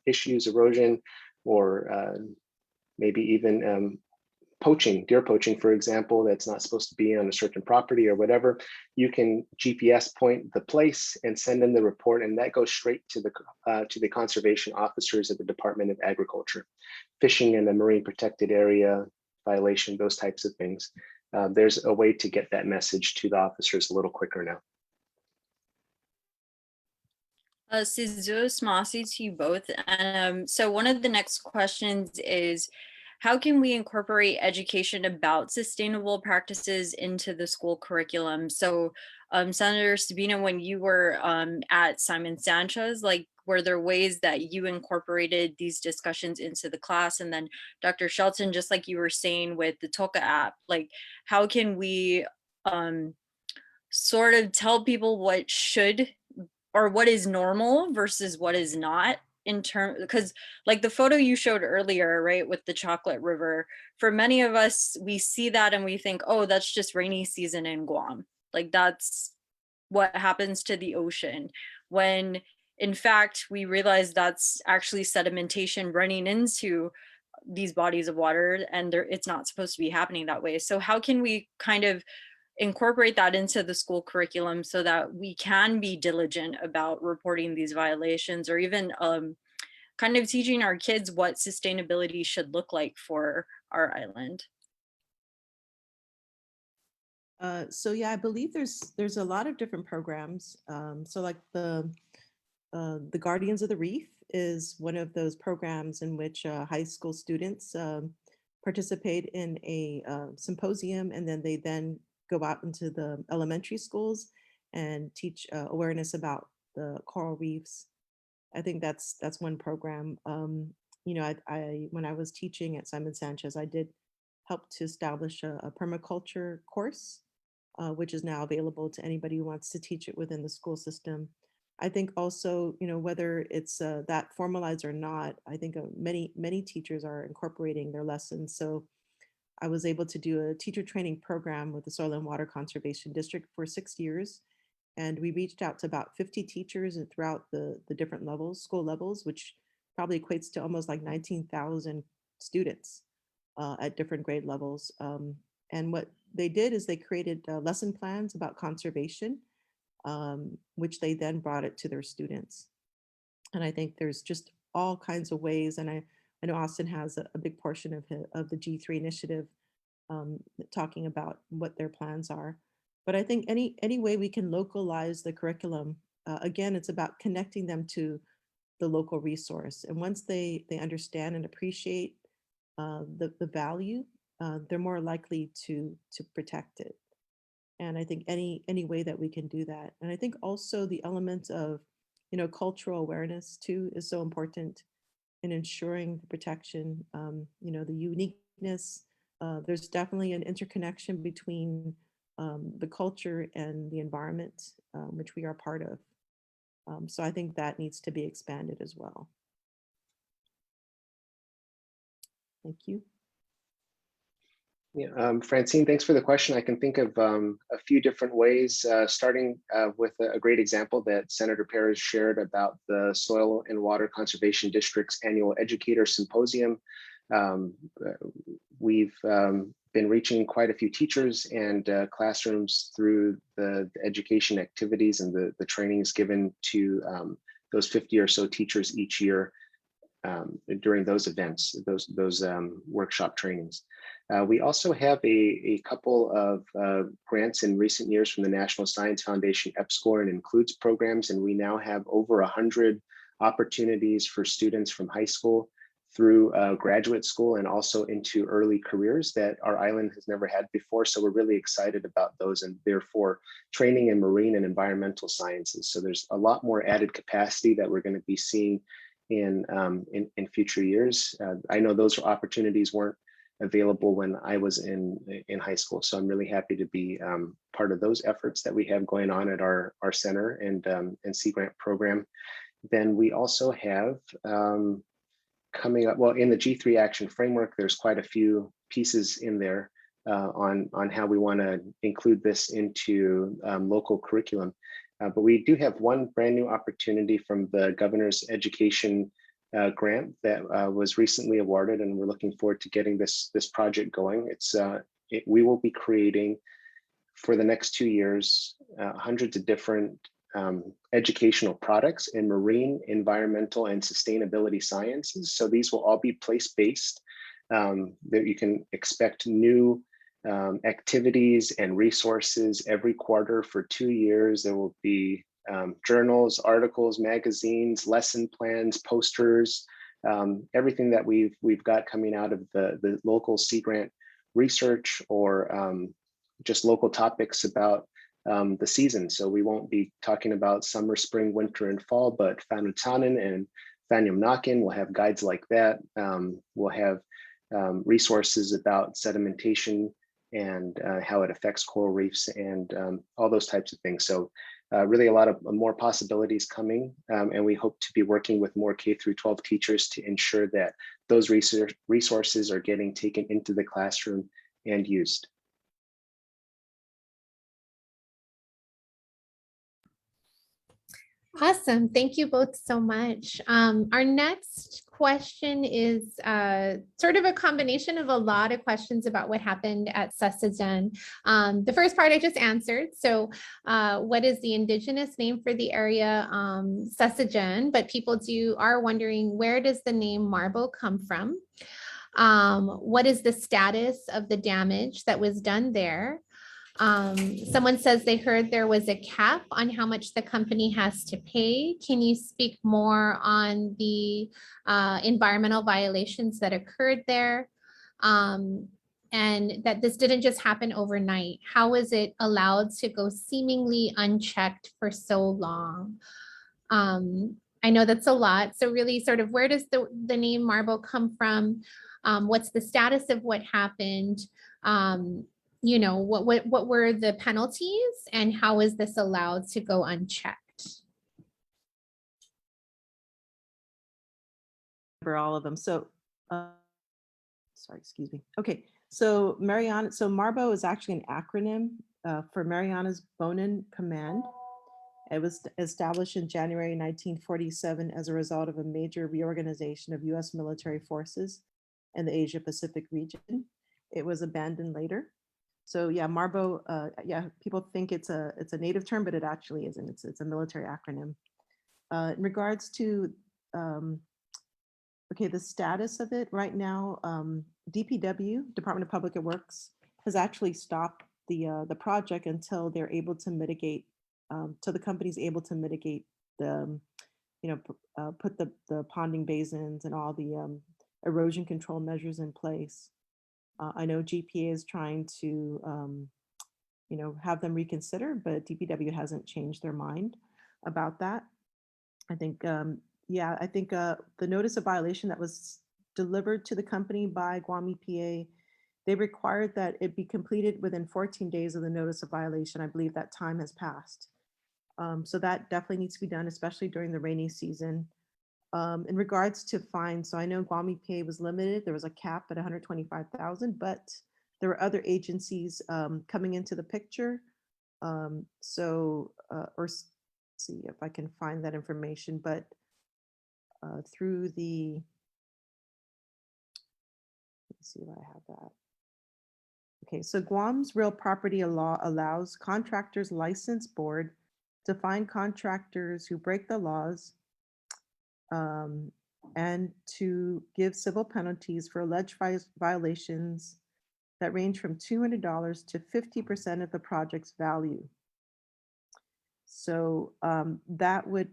issues, erosion, or maybe even poaching, deer poaching, for example, that's not supposed to be on a certain property or whatever, you can GPS point the place and send in the report, and that goes straight to the conservation officers at the Department of Agriculture. Fishing in a marine protected area violation, those types of things. There's a way to get that message to the officers a little quicker now. Sizos Masi to you both. And so one of the next questions is, how can we incorporate education about sustainable practices into the school curriculum? So Senator Sabina, when you were at Simon Sanchez, like, were there ways that you incorporated these discussions into the class? And then Dr. Shelton, just like you were saying with the TOCA app, like, how can we sort of tell people what should or what is normal versus what is not, in terms, because like the photo you showed earlier, right, with the chocolate river, for many of us, we see that and we think, oh, that's just rainy season in Guam. Like, that's what happens to the ocean. When in fact, we realize that's actually sedimentation running into these bodies of water, and it's not supposed to be happening that way. So how can we kind of incorporate that into the school curriculum so that we can be diligent about reporting these violations, or even kind of teaching our kids what sustainability should look like for our island? So yeah, I believe there's a lot of different programs. So like the Guardians of the Reef is one of those programs in which high school students participate in a symposium, and then they go out into the elementary schools and teach awareness about the coral reefs. I think that's one program. You know, I when I was teaching at Simon Sanchez, I did help to establish a permaculture course, which is now available to anybody who wants to teach it within the school system. I think also, you know, whether it's that formalized or not, I think many teachers are incorporating their lessons. So I was able to do a teacher training program with the Soil and Water Conservation District for 6 years. And we reached out to about 50 teachers throughout the different levels, school levels, which probably equates to almost like 19,000 students at different grade levels. And what they did is they created lesson plans about conservation, which they then brought it to their students. And I think there's just all kinds of ways. And I know Austin has a big portion of the G3 initiative talking about what their plans are. But I think any way we can localize the curriculum, again, it's about connecting them to the local resource. And once they understand and appreciate the value, they're more likely to protect it. And I think any way that we can do that. And I think also the element of, you know, cultural awareness too is so important in ensuring the protection, you know, the uniqueness. There's definitely an interconnection between the culture and the environment, which we are part of. So I think that needs to be expanded as well. Thank you. Yeah, Francine, thanks for the question. I can think of a few different ways, starting with a great example that Senator Perez shared about the Soil and Water Conservation District's annual Educator Symposium. We've been reaching quite a few teachers and classrooms through the education activities and the trainings given to those 50 or so teachers each year during those events, those workshop trainings. We also have a couple of grants in recent years from the National Science Foundation EPSCoR and Includes programs, and we now have over 100 opportunities for students from high school through graduate school and also into early careers that our island has never had before. So we're really excited about those, and therefore training in marine and environmental sciences. So there's a lot more added capacity that we're going to be seeing in future years. I know those opportunities weren't available when I was in high school. So I'm really happy to be part of those efforts that we have going on at our center and Sea Grant program. Then we also have coming up, well, in the G3 action framework, there's quite a few pieces in there on how we want to include this into local curriculum. But we do have one brand new opportunity from the Governor's Education grant that was recently awarded, and we're looking forward to getting this project going. We will be creating for the next 2 years hundreds of different educational products in marine, environmental, and sustainability sciences. So these will all be place-based. That you can expect new activities and resources every quarter for 2 years. There will be journals, articles, magazines, lesson plans, posters, everything that we've got coming out of the local Sea Grant research or just local topics about the season. So we won't be talking about summer, spring, winter, and fall, but Fanutanen and Fanyumnakin will have guides like that. We'll have resources about sedimentation and how it affects coral reefs and all those types of things. So really a lot of more possibilities coming, and we hope to be working with more K through 12 teachers to ensure that those resources are getting taken into the classroom and used. Awesome. Thank you both so much. Our next question is sort of a combination of a lot of questions about what happened at Sasajan. The first part I just answered. So what is the indigenous name for the area? Sasajan, but people are wondering, where does the name Marbo come from? What is the status of the damage that was done there? Someone says they heard there was a cap on how much the company has to pay. Can you speak more on the environmental violations that occurred there? And that this didn't just happen overnight. How was it allowed to go seemingly unchecked for so long? I know that's a lot. So really sort of, where does the name Marbo come from? What's the status of what happened? You know, what were the penalties and how is this allowed to go unchecked? For all of them. So, sorry, excuse me. Okay, so Marbo is actually an acronym for Mariana's Bonin Command. It was established in January 1947 as a result of a major reorganization of U.S. military forces in the Asia Pacific region. It was abandoned later. So yeah, Marbo, yeah, people think it's a native term, but it actually isn't. It's a military acronym. In regards to, okay, the status of it right now, DPW, Department of Public Works, has actually stopped the project until they're able to mitigate, till the company's able to mitigate the, put the ponding basins and all the erosion control measures in place. I know GPA is trying to, have them reconsider, but DPW hasn't changed their mind about that. I think, yeah, I think the notice of violation that was delivered to the company by Guam Epa, they required that it be completed within 14 days of the notice of violation. I believe that time has passed. So that definitely needs to be done, especially during the rainy season. In regards to fines, so I know Guam Epa was limited. There was a cap at 125,000, but there were other agencies coming into the picture. See if I can find that information, but through the, let me see if I have that. Okay, so Guam's real property law allows contractors license board to fine contractors who break the laws and to give civil penalties for alleged violations that range from $200 to 50% of the project's value. So that would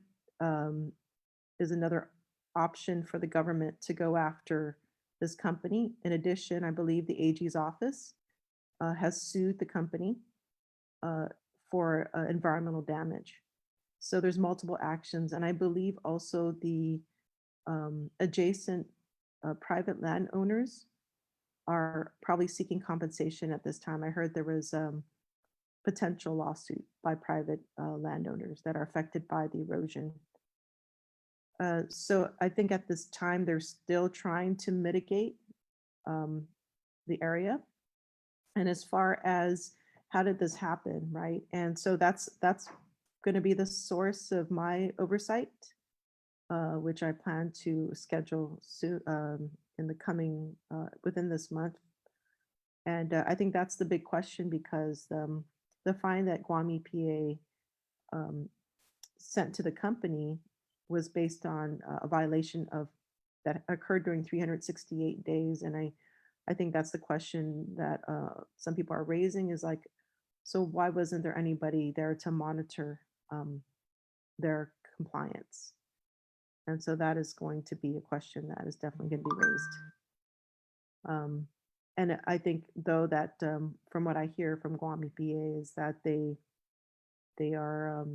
is another option for the government to go after this company. In addition, I believe the AG's office has sued the company for environmental damage. So there's multiple actions, and I believe also the adjacent private landowners are probably seeking compensation at this time. I heard there was potential lawsuit by private landowners that are affected by the erosion. So I think at this time, they're still trying to mitigate the area. And as far as how did this happen, right? And so that's going to be the source of my oversight, which I plan to schedule soon in the coming within this month. And I think that's the big question, because the fine that Guam Epa sent to the company was based on a violation of that occurred during 368 days. And I think that's the question that some people are raising, is like, so why wasn't there anybody there to monitor their compliance? And so that is going to be a question that is definitely going to be raised. And I think, though, that from what I hear from Guam Epa is that they are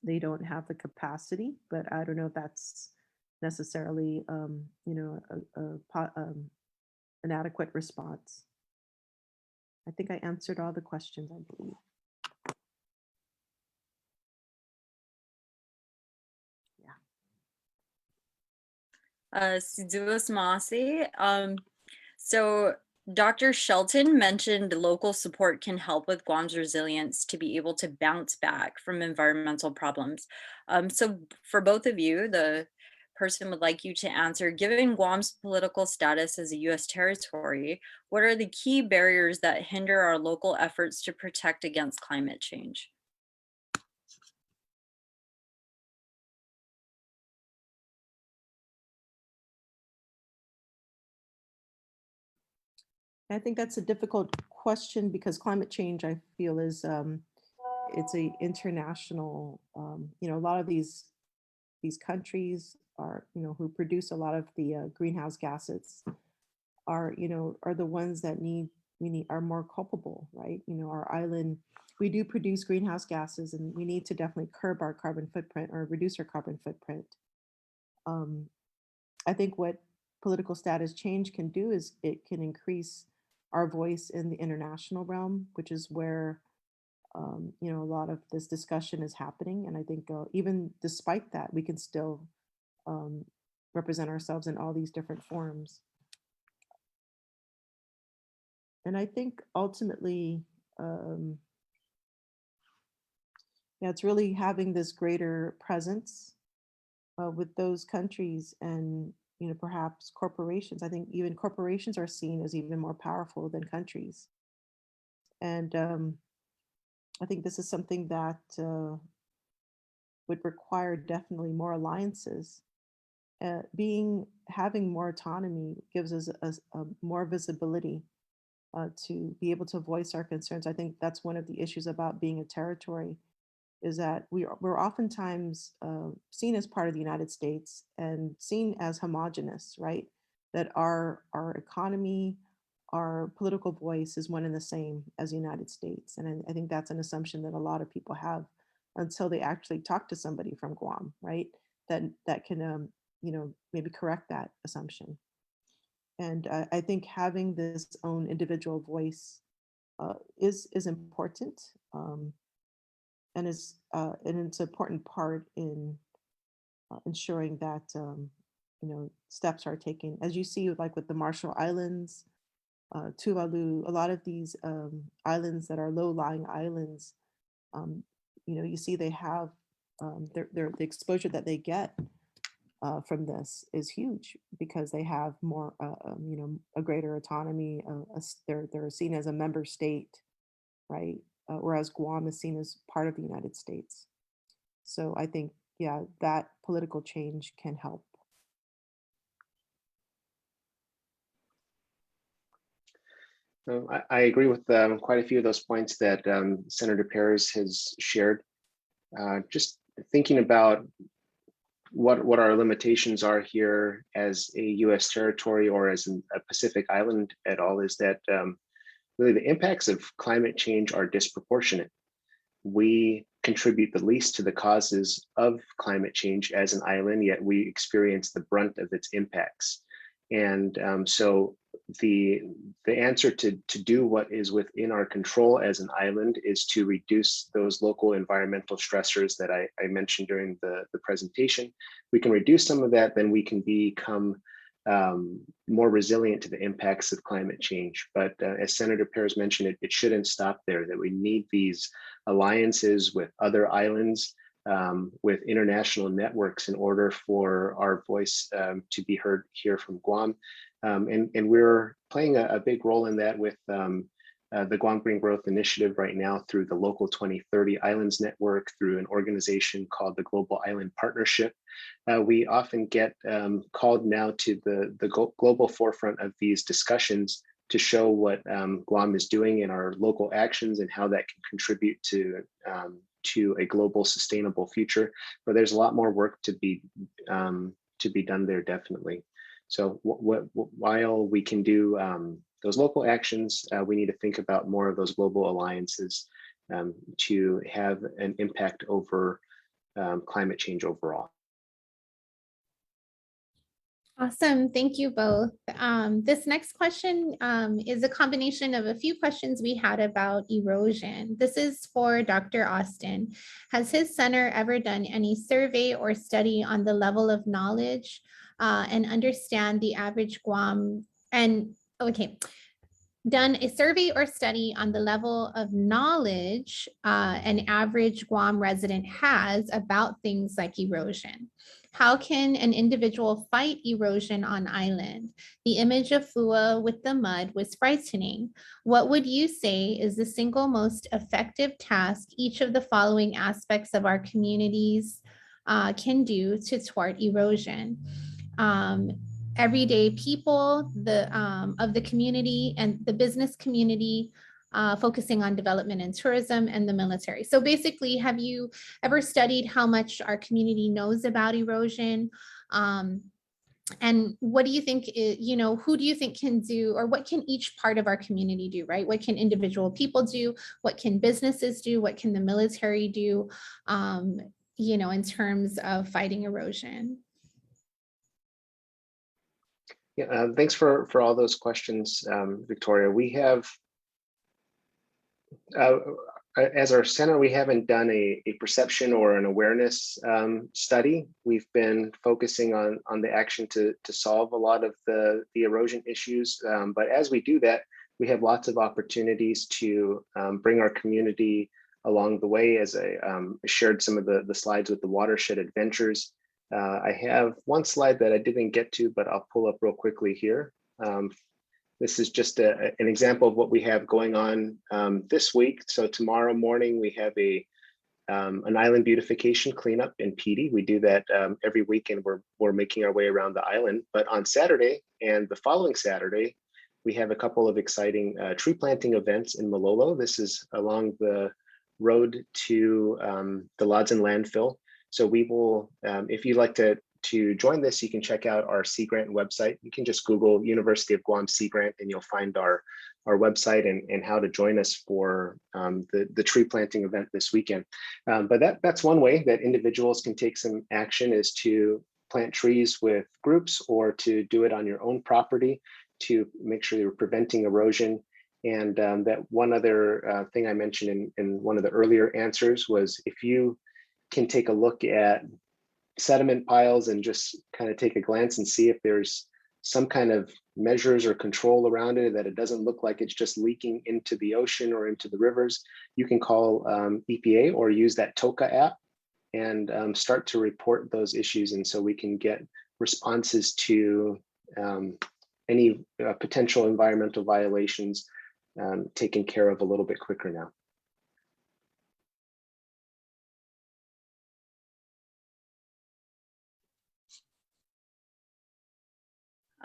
they don't have the capacity, but I don't know if that's necessarily an adequate response. I think I answered all the questions, I believe. Siduos Masi. So Dr. Shelton mentioned local support can help with Guam's resilience to be able to bounce back from environmental problems. So for both of you, the person would like you to answer, given Guam's political status as a US territory, what are the key barriers that hinder our local efforts to protect against climate change? I think that's a difficult question, because climate change, I feel, is it's a international, a lot of these countries are, who produce a lot of the greenhouse gases are the ones that are more culpable, right? Our island, we do produce greenhouse gases, and we need to definitely curb our carbon footprint or reduce our carbon footprint. I think what political status change can do is it can increase our voice in the international realm, which is where a lot of this discussion is happening. And I think even despite that, we can still represent ourselves in all these different forms. And I think ultimately, it's really having this greater presence with those countries, and perhaps corporations. I think even corporations are seen as even more powerful than countries. And I think this is something that would require definitely more alliances. Having more autonomy gives us a more visibility to be able to voice our concerns. I think that's one of the issues about being a territory, is that we're oftentimes seen as part of the United States and seen as homogenous, right? That our economy, our political voice is one and the same as the United States. And I think that's an assumption that a lot of people have until they actually talk to somebody from Guam, right? That can, maybe correct that assumption. And I think having this own individual voice is important. and it's an important part in ensuring that steps are taken. As you see, like with the Marshall Islands, Tuvalu, a lot of these islands that are low-lying islands, you see they have the exposure that they get from this is huge because they have more, a greater autonomy. They're seen as a member state, right? Whereas Guam is seen as part of the United States. So I think, yeah, that political change can help. I agree with quite a few of those points that Senator Perez has shared. Just thinking about what our limitations are here as a U.S. territory or as a Pacific island at all is that really the impacts of climate change are disproportionate. We contribute the least to the causes of climate change as an island, yet we experience the brunt of its impacts. And so the answer to do what is within our control as an island is to reduce those local environmental stressors that I mentioned during the presentation. We can reduce some of that, then we can become more resilient to the impacts of climate change. But as Senator Perez mentioned, it shouldn't stop there, that we need these alliances with other islands, with international networks in order for our voice to be heard here from Guam. And we're playing a big role in that with the Guam Green Growth Initiative right now through the Local 2030 Islands Network, through an organization called the Global Island Partnership. We often get called now to the global forefront of these discussions to show what Guam is doing in our local actions and how that can contribute to a global sustainable future. But there's a lot more work to be done there, definitely. So while we can do those local actions, we need to think about more of those global alliances to have an impact over climate change overall. Awesome. Thank you both. This next question is a combination of a few questions we had about erosion. This is for Dr. Austin. Has his center ever done any survey or study on the level of knowledge and understand the average Guam done a survey or study on the level of knowledge an average Guam resident has about things like erosion? How can an individual fight erosion on island? The image of Fua with the mud was frightening. What would you say is the single most effective task each of the following aspects of our communities can do to thwart erosion? Everyday people of the community and the business community, focusing on development and tourism, and the military. So basically, have you ever studied how much our community knows about erosion? And what do you think, who do you think can do, or what can each part of our community do, right? What can individual people do? What can businesses do? What can the military do, in terms of fighting erosion? Yeah, thanks for all those questions, Victoria. We have, as our center, we haven't done a perception or an awareness study. We've been focusing on the action to solve a lot of the erosion issues. But as we do that, we have lots of opportunities to bring our community along the way. As I shared some of the slides with the watershed adventures. I have one slide that I didn't get to, but I'll pull up real quickly here. This is just an example of what we have going on this week. So tomorrow morning, we have an island beautification cleanup in Pidi. We do that every week, and we're making our way around the island. But on Saturday and the following Saturday, we have a couple of exciting tree planting events in Malolo. This is along the road to the Lodzen landfill. So we will, if you'd like to join this, you can check out our Sea Grant website. You can just Google University of Guam Sea Grant, and you'll find our website and how to join us for the tree planting event this weekend. But that's one way that individuals can take some action, is to plant trees with groups or to do it on your own property to make sure you're preventing erosion. And that one other thing I mentioned in one of the earlier answers was, if you can take a look at sediment piles and just kind of take a glance and see if there's some kind of measures or control around it, that it doesn't look like it's just leaking into the ocean or into the rivers, you can call EPA or use that TOCA app and start to report those issues. And so we can get responses to any potential environmental violations taken care of a little bit quicker now.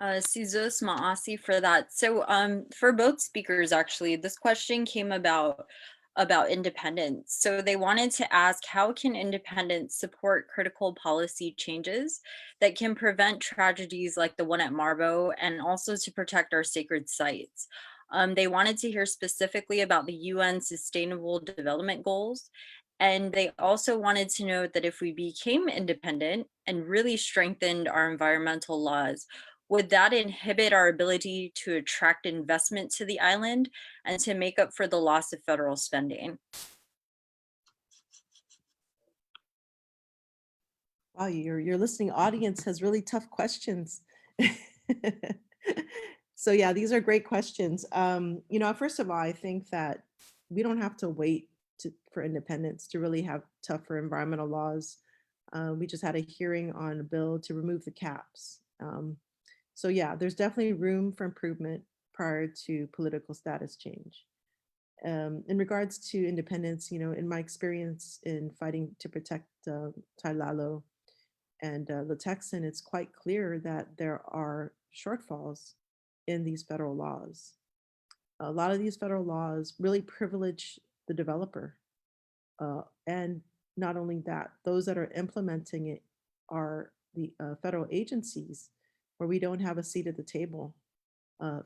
Sizos Maasi for that. So for both speakers, actually, this question came about independence. So they wanted to ask, how can independence support critical policy changes that can prevent tragedies like the one at Marbo, and also to protect our sacred sites? They wanted to hear specifically about the UN Sustainable Development Goals. And they also wanted to know that if we became independent and really strengthened our environmental laws, would that inhibit our ability to attract investment to the island and to make up for the loss of federal spending? Wow, your listening audience has really tough questions. So yeah, these are great questions. First of all, I think that we don't have to wait for independence to really have tougher environmental laws. We just had a hearing on a bill to remove the caps. So yeah, there's definitely room for improvement prior to political status change. In regards to independence, in my experience in fighting to protect Tailalo and Latexan, it's quite clear that there are shortfalls in these federal laws. A lot of these federal laws really privilege the developer. And not only that, those that are implementing it are the federal agencies, where we don't have a seat at the table.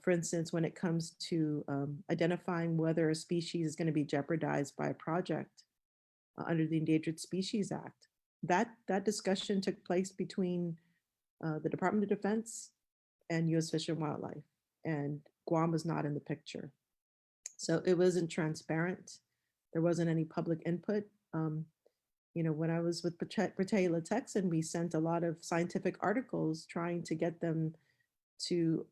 For instance, when it comes to identifying whether a species is going to be jeopardized by a project under the Endangered Species Act, that discussion took place between the Department of Defense and U.S. Fish and Wildlife, and Guam was not in the picture. So it wasn't transparent. There wasn't any public input. When I was with Patella Texan, we sent a lot of scientific articles trying to get them to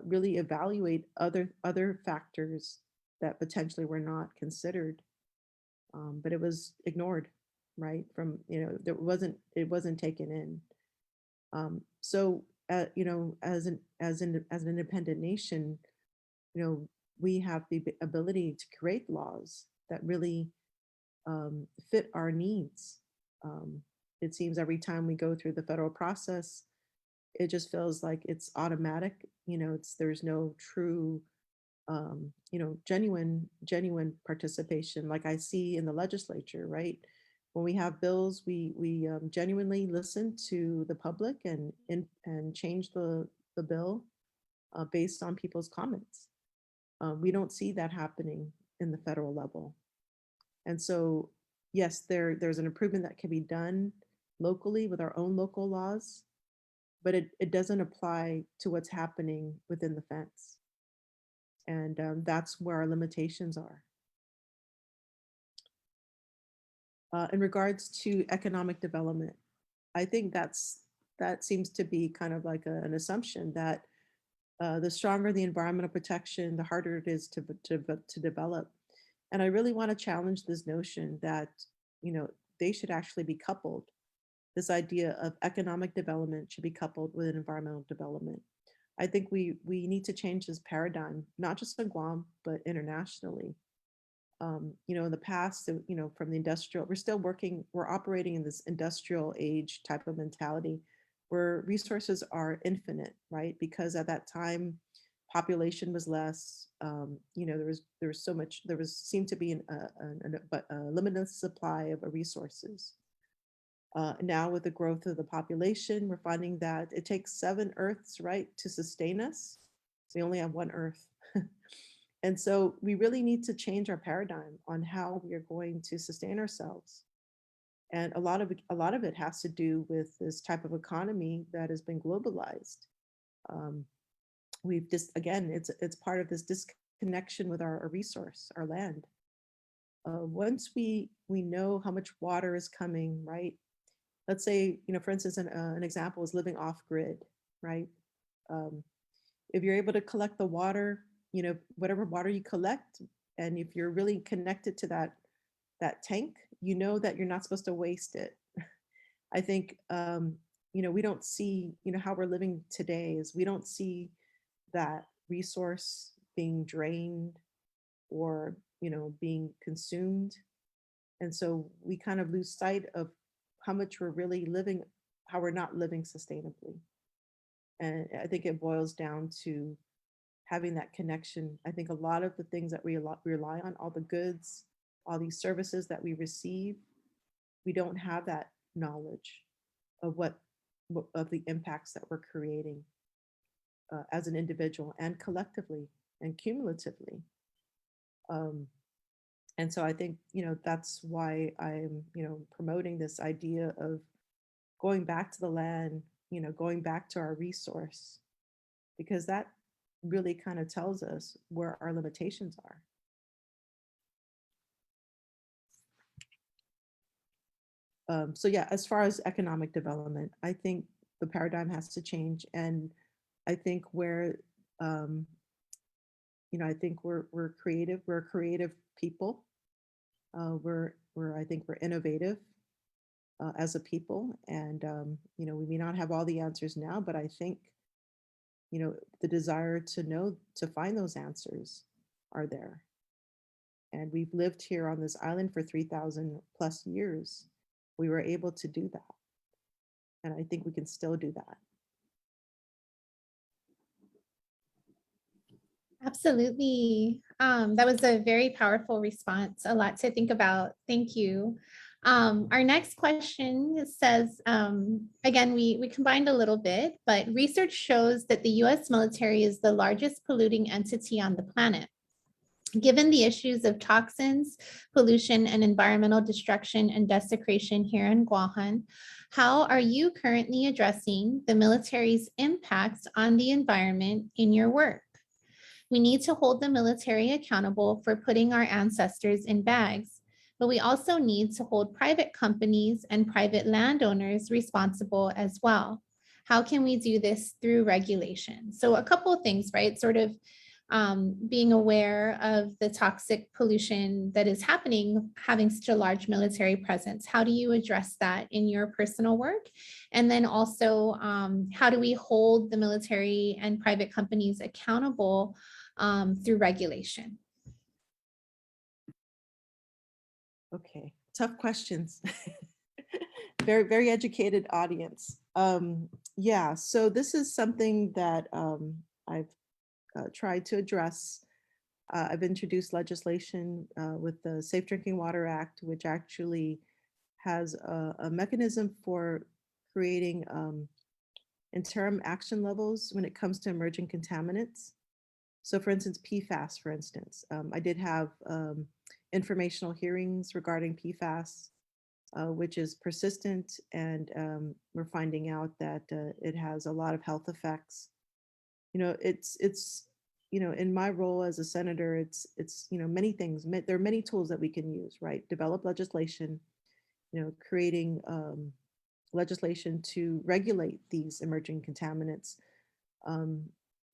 really evaluate other factors that potentially were not considered, but it was ignored, right? It wasn't taken in. So as an independent nation, we have the ability to create laws that really fit our needs. It seems every time we go through the federal process, it just feels like it's automatic. There's no true, genuine participation like I see in the legislature, right? When we have bills, we genuinely listen to the public and change the bill based on people's comments. We don't see that happening in the federal level. And so, yes, there's an improvement that can be done locally with our own local laws, but it doesn't apply to what's happening within the fence. And that's where our limitations are. In regards to economic development, I think that seems to be kind of like an assumption that the stronger the environmental protection, the harder it is to develop. And I really want to challenge this notion that, they should actually be coupled. This idea of economic development should be coupled with environmental development. I think we need to change this paradigm, not just in Guam, but internationally. In the past, from the industrial, we're operating in this industrial age type of mentality where resources are infinite, right? Because at that time, population was less, there seemed to be a limitless supply of resources. Now with the growth of the population, we're finding that it takes 7 Earths, right, to sustain us. We only have 1 Earth. And so we really need to change our paradigm on how we are going to sustain ourselves. And a lot of it has to do with this type of economy that has been globalized. We've just, again, it's part of this connection with our resource, our land. Once we know how much water is coming, right? Let's say, for instance, an example is living off grid, right? If you're able to collect the water, whatever water you collect, and if you're really connected to that tank, you know that you're not supposed to waste it. I think, we don't see, how we're living today is we don't see that resource being drained or, being consumed. And so we kind of lose sight of how much we're really living, how we're not living sustainably. And I think it boils down to having that connection. I think a lot of the things that we rely on, all the goods, all these services that we receive, we don't have that knowledge of of the impacts that we're creating as an individual and collectively and cumulatively. And so I think, that's why I'm, promoting this idea of going back to the land, going back to our resource, because that really kind of tells us where our limitations are. So yeah, as far as economic development, I think the paradigm has to change. And I think I think we're creative. We're creative people. I think we're innovative as a people. And, we may not have all the answers now, but I think, the desire to find those answers are there. And we've lived here on this island for 3,000 plus years. We were able to do that. And I think we can still do that. Absolutely. That was a very powerful response, a lot to think about. Thank you. Our next question says, again, we combined a little bit, but research shows that the US military is the largest polluting entity on the planet. Given the issues of toxins, pollution, and environmental destruction and desecration here in Guåhan, how are you currently addressing the military's impacts on the environment in your work? We need to hold the military accountable for putting our ancestors in bags, but we also need to hold private companies and private landowners responsible as well. How can we do this through regulation? So a couple of things, right? Sort of being aware of the toxic pollution that is happening, having such a large military presence. How do you address that in your personal work? And then also, how do we hold the military and private companies accountable through regulation? Okay, tough questions. Very, very educated audience. Yeah, so this is something that I've tried to address. I've introduced legislation with the Safe Drinking Water Act, which actually has a mechanism for creating interim action levels when it comes to emerging contaminants. So for instance, PFAS, for instance, I did have informational hearings regarding PFAS, which is persistent, and we're finding out that it has a lot of health effects. It's in my role as a senator, it's many things. There are many tools that we can use, right? Develop legislation, creating legislation to regulate these emerging contaminants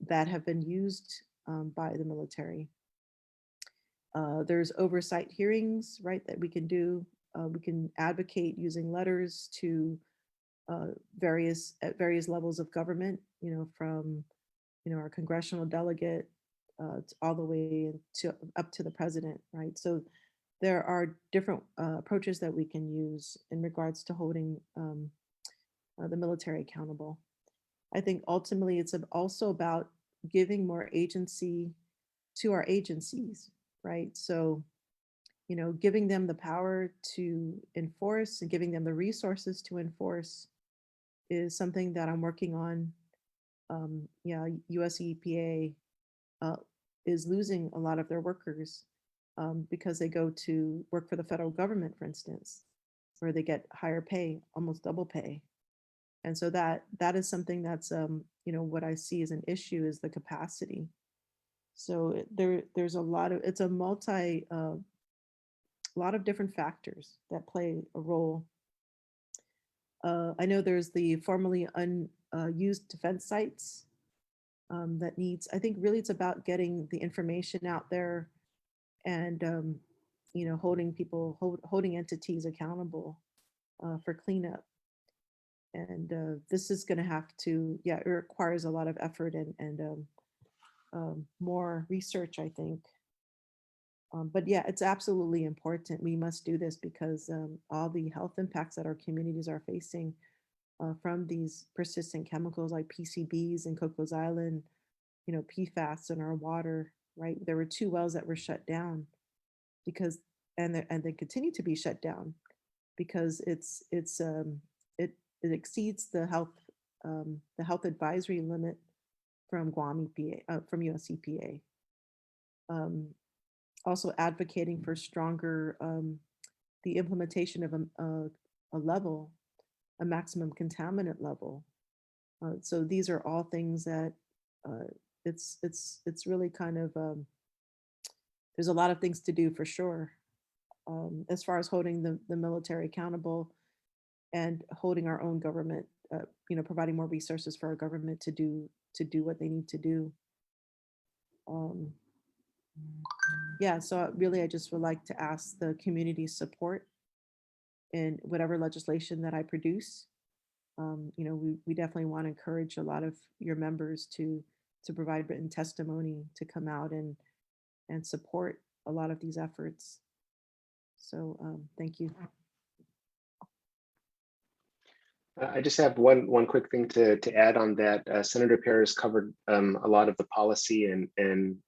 that have been used by the military. There's oversight hearings, right, that we can do. We can advocate using letters to various levels of government, from our congressional delegate all the way up to the president, right? So there are different approaches that we can use in regards to holding the military accountable. I think ultimately it's also about giving more agency to our agencies, right? So, giving them the power to enforce and giving them the resources to enforce is something that I'm working on. US EPA is losing a lot of their workers because they go to work for the federal government, for instance, where they get higher pay, almost double pay. And so that is something that's, what I see as an issue is the capacity. So there's a lot of, it's a lot of different factors that play a role. I know there's the formerly unused defense sites that needs, I think really it's about getting the information out there and, you know, holding people, holding entities accountable for cleanup. And this is going to have to, yeah, it requires a lot of effort and more research, I think. But yeah, it's absolutely important. We must do this because all the health impacts that our communities are facing from these persistent chemicals like PCBs and Cocos Island, you know, PFAS in our water, right? There were 2 wells that were shut down because, and they continue to be shut down because it exceeds the health advisory limit from Guam EPA, from US EPA. Also advocating for stronger, the implementation of a level, a maximum contaminant level. So these are all things that it's really kind of, there's a lot of things to do for sure. As far as holding the military accountable and holding our own government, you know, providing more resources for our government to do what they need to do. Yeah, so really, I just would like to ask the community's support in whatever legislation that I produce. You know, we definitely want to encourage a lot of your members to provide written testimony, to come out and support a lot of these efforts. So thank you. I just have one quick thing to add on that. Senator Perez covered a lot of the policy and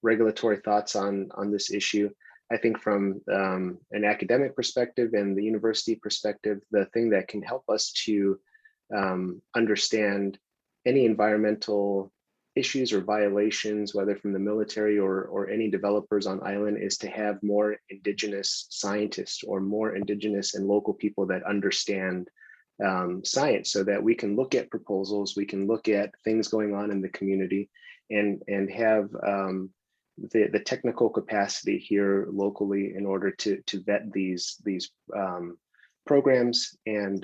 regulatory thoughts on this issue. I think from an academic perspective and the university perspective, the thing that can help us to understand any environmental issues or violations, whether from the military or any developers on island, is to have more indigenous scientists or more indigenous and local people that understand science, so that we can look at proposals, we can look at things going on in the community and have the technical capacity here locally in order to vet these programs and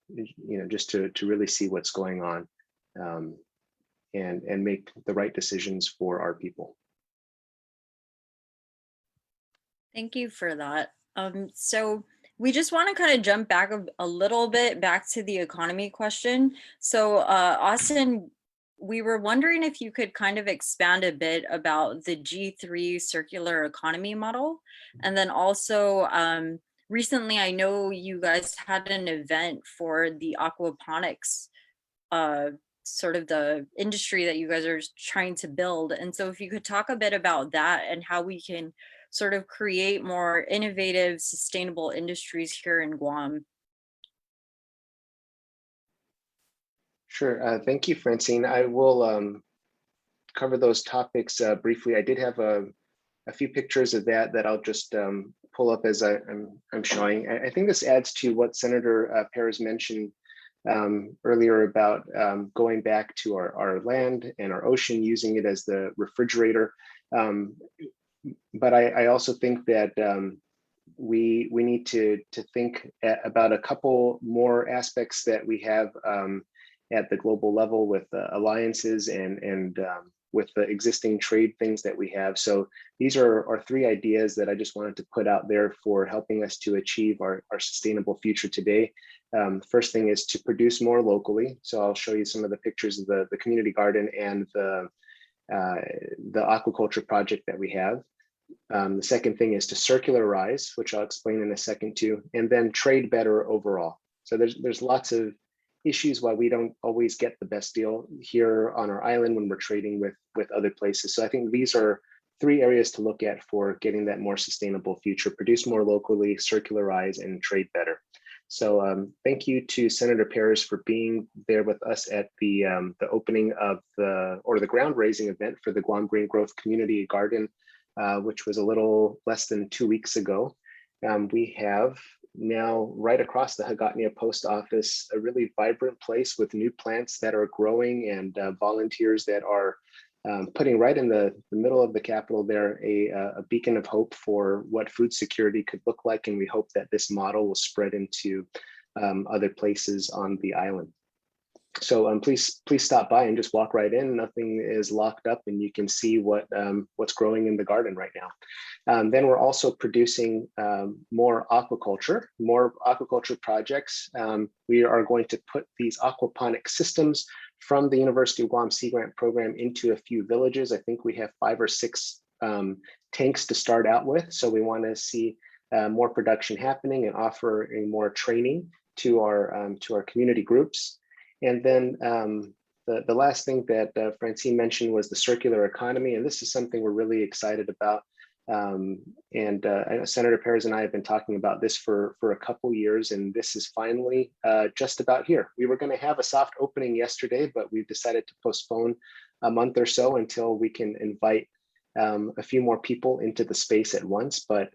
you know, just to really see what's going on and make the right decisions for our people. Thank you for that. So we just want to kind of jump back a little bit back to the economy question. So Austin, we were wondering if you could kind of expand a bit about the G3 circular economy model. And then also recently, I know you guys had an event for the aquaponics, sort of the industry that you guys are trying to build. And so if you could talk a bit about that and how we can sort of create more innovative, sustainable industries here in Guam. Sure. Thank you, Francine. I will cover those topics briefly. I did have a few pictures of that I'll just pull up as I'm showing. I think this adds to what Senator Perez mentioned earlier about going back to our land and our ocean, using it as the refrigerator. But I also think that we need to think about a couple more aspects that we have at the global level with alliances and with the existing trade things that we have. So these are 3 ideas that I just wanted to put out there for helping us to achieve our sustainable future today. First thing is to produce more locally. So I'll show you some of the pictures of the community garden and the aquaculture project that we have. The second thing is to circularize, which I'll explain in a second too, and then trade better overall. So there's lots of issues why we don't always get the best deal here on our island when we're trading with other places. So I think these are 3 areas to look at for getting that more sustainable future: produce more locally, circularize, and trade better. So thank you to Senator Perez for being there with us at the opening of the ground raising event for the Guam Green Growth Community Garden, which was a little less than 2 weeks ago. We have now right across the Maga'taotao post office a really vibrant place with new plants that are growing and volunteers that are putting right in the middle of the capital there a beacon of hope for what food security could look like. And we hope that this model will spread into other places on the island. So please stop by and just walk right in. Nothing is locked up, and you can see what's growing in the garden right now. Then we're also producing more aquaculture projects. We are going to put these aquaponic systems from the University of Guam Sea Grant program into a few villages. I think we have 5 or 6 tanks to start out with. So we want to see more production happening and offer more training to our community groups. And then the last thing that Francine mentioned was the circular economy, and this is something we're really excited about. I know Senator Perez and I have been talking about this for a couple years, and this is finally just about here. We were going to have a soft opening yesterday, but we've decided to postpone a month or so until we can invite a few more people into the space at once. But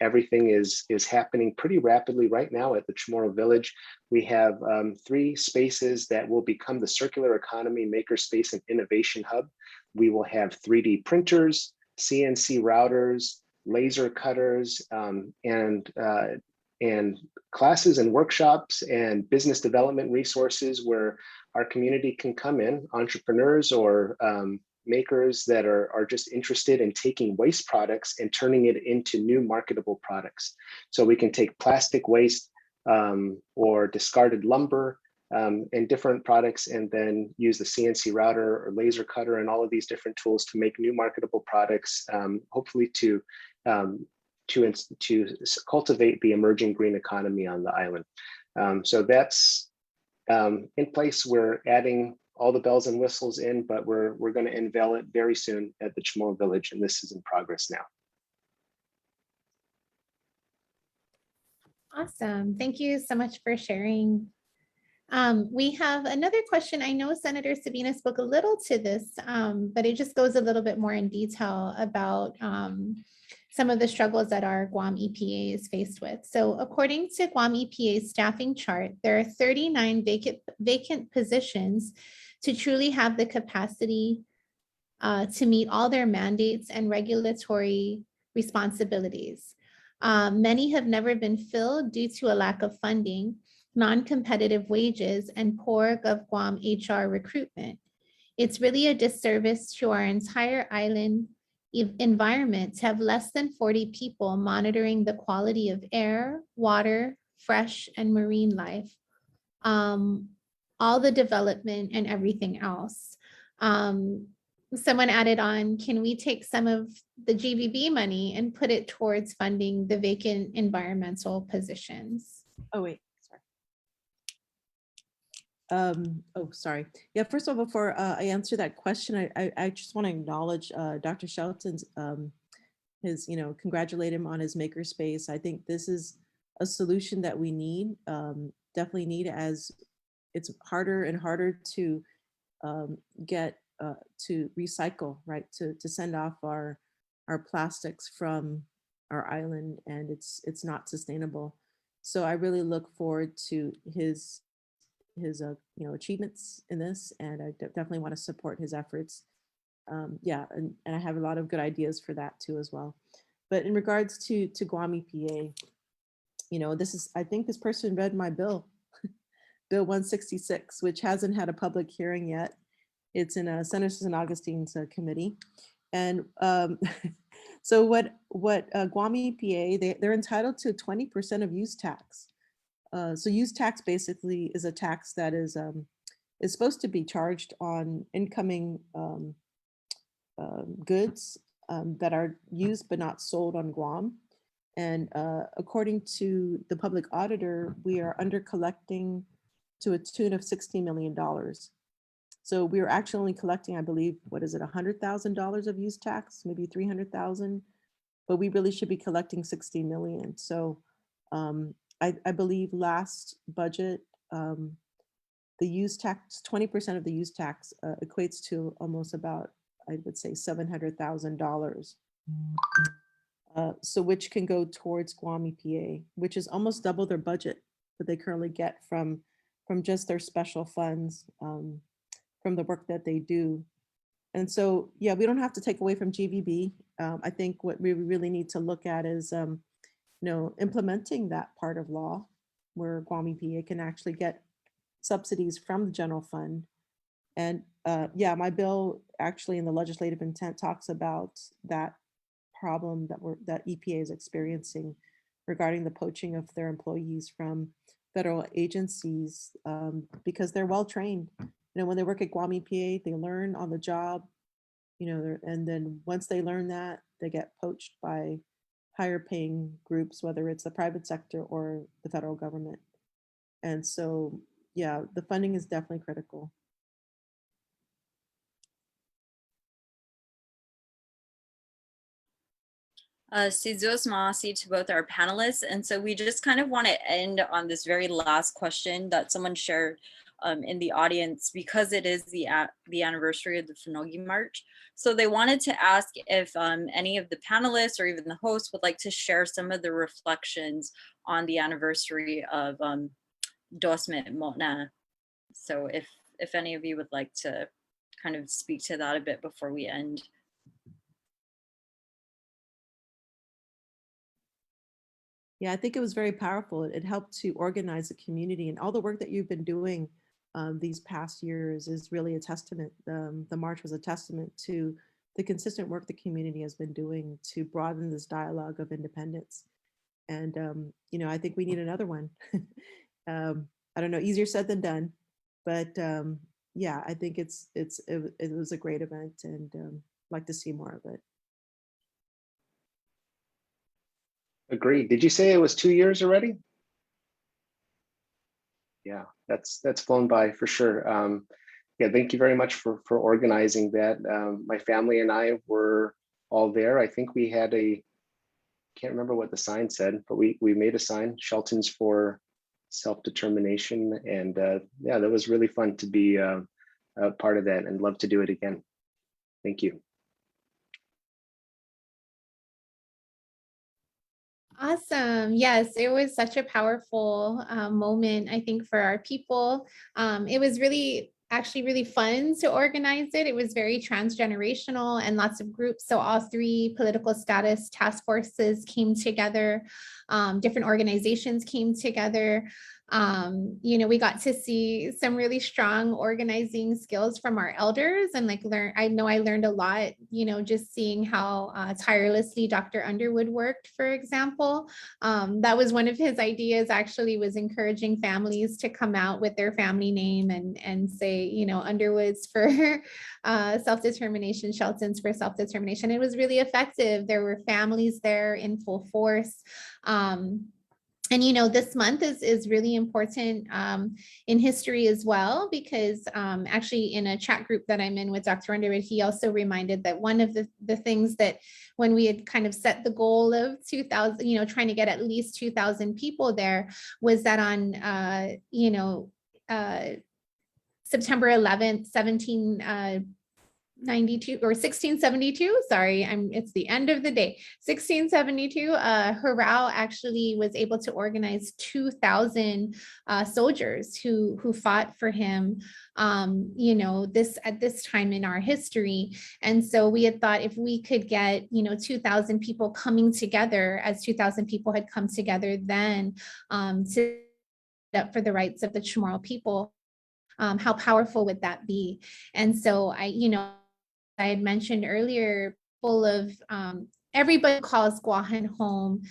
everything is happening pretty rapidly right now at the Chamorro Village. We have 3 spaces that will become the circular economy makerspace and innovation hub. We will have 3D printers, CNC routers, laser cutters, and classes and workshops and business development resources where our community can come in, entrepreneurs or makers that are just interested in taking waste products and turning it into new marketable products. So we can take plastic waste or discarded lumber and different products, and then use the CNC router or laser cutter and all of these different tools to make new marketable products, hopefully to cultivate the emerging green economy on the island. So that's in place. We're adding all the bells and whistles in, but we're going to unveil it very soon at the Chamorro Village, and this is in progress now. Awesome. Thank you so much for sharing. We have another question. I know Senator Sabina spoke a little to this, but it just goes a little bit more in detail about some of the struggles that our Guam EPA is faced with. So according to Guam EPA's staffing chart, there are 39 vacant positions to truly have the capacity to meet all their mandates and regulatory responsibilities. Many have never been filled due to a lack of funding, non-competitive wages, and poor GovGuam HR recruitment. It's really a disservice to our entire island environment to have less than 40 people monitoring the quality of air, water, fresh and marine life, all the development and everything else. Someone added on, can we take some of the GVB money and put it towards funding the vacant environmental positions? Oh, wait, sorry. Oh, sorry. Yeah, first of all, before I answer that question, I just want to acknowledge Dr. Shelton's, congratulate him on his makerspace. I think this is a solution that we need, definitely need, as it's harder and harder to get to recycle, right? To send off our plastics from our island, and it's not sustainable. So I really look forward to his achievements in this, and I definitely want to support his efforts. Yeah, and I have a lot of good ideas for that too as well. But in regards to Guam EPA, I think this person read my bill, Bill 166, which hasn't had a public hearing yet. It's in Senator San Augustine's committee. And so what Guam EPA, they're entitled to 20% of use tax. So use tax basically is a tax that is supposed to be charged on incoming goods that are used but not sold on Guam. And according to the public auditor, we are under collecting to a tune of $16 million. So we are actually only collecting, I believe, what is it, $100,000 of use tax, maybe 300,000, but we really should be collecting 60 million. So I believe last budget, the use tax, 20% of the use tax equates to almost about, I would say, $700,000. So which can go towards Guam EPA, which is almost double their budget that they currently get from just their special funds, from the work that they do And so, yeah, we don't have to take away from GVB. I think what we really need to look at is, implementing that part of law where Guam EPA can actually get subsidies from the general fund. And yeah, my bill actually in the legislative intent talks about that problem that EPA is experiencing regarding the poaching of their employees from federal agencies, because they're well trained. When they work at Guam EPA, they learn on the job, and then once they learn that, they get poached by higher paying groups, whether it's the private sector or the federal government. And so, yeah, the funding is definitely critical. Sizos Maasi to both our panelists. And so we just kind of want to end on this very last question that someone shared in the audience, because it is the anniversary of the Finogi March. So they wanted to ask if any of the panelists or even the host would like to share some of the reflections on the anniversary of Dosmet Motna. So if any of you would like to kind of speak to that a bit before we end. Yeah, I think it was very powerful. It helped to organize the community, and all the work that you've been doing these past years is really a testament. The march was a testament to the consistent work the community has been doing to broaden this dialogue of independence. And, I think we need another one. I don't know, easier said than done, but yeah, I think it was a great event, and like to see more of it. Agreed. Did you say it was 2 years already? Yeah, that's flown by for sure. Yeah, thank you very much for organizing that. My family and I were all there. I think we had can't remember what the sign said, but we made a sign, Shelton's for self-determination. And yeah, that was really fun to be a part of that, and love to do it again. Thank you. Awesome. Yes, it was such a powerful moment, I think, for our people. It was actually really fun to organize it. It was very transgenerational and lots of groups. So all 3 political status task forces came together. Different organizations came together. We got to see some really strong organizing skills from our elders, and I learned a lot, just seeing how tirelessly Dr. Underwood worked, for example. That was one of his ideas, actually, was encouraging families to come out with their family name and say, Underwood's for self-determination, Shelton's for self-determination. It was really effective. There were families there in full force. And, this month is really important in history as well, because actually in a chat group that I'm in with Dr. Underwood, he also reminded that one of the things that when we had kind of set the goal of 2,000, trying to get at least 2,000 people there, was that on, September 11th, 1672, sorry, it's the end of the day, 1672, Harao actually was able to organize 2,000 soldiers who fought for him, at this time in our history. And so we had thought, if we could get, 2,000 people coming together, as 2,000 people had come together then to up for the rights of the Chamorro people, how powerful would that be? And so I had mentioned earlier, full of everybody calls Guåhan home,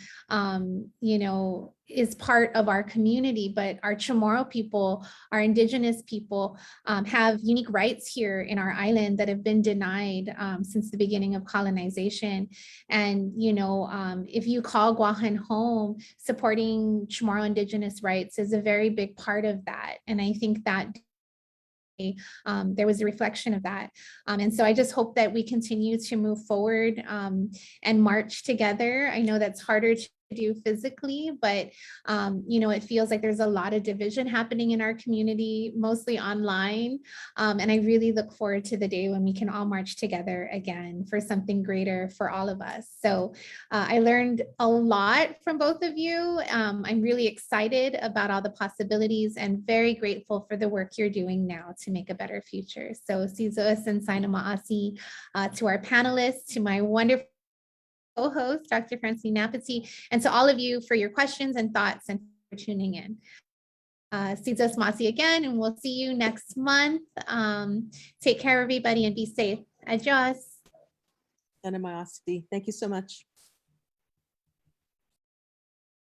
is part of our community, but our Chamorro people, our indigenous people, have unique rights here in our island that have been denied since the beginning of colonization. And, if you call Guåhan home, supporting Chamorro indigenous rights is a very big part of that. And I think that there was a reflection of that. And so I just hope that we continue to move forward and march together. I know that's harder to do physically, but you know, it feels like there's a lot of division happening in our community, mostly online. And I really look forward to the day when we can all march together again for something greater for all of us. So I learned a lot from both of you. I'm really excited about all the possibilities and very grateful for the work you're doing now to make a better future. So Sizo'as and Saina Ma'asi to our panelists, to my wonderful co-host, Dr. Francine Napati, and to all of you for your questions and thoughts and for tuning in. Sizo'as Ma'asi again, and we'll see you next month. Take care, everybody, and be safe. Adios. Thank you so much.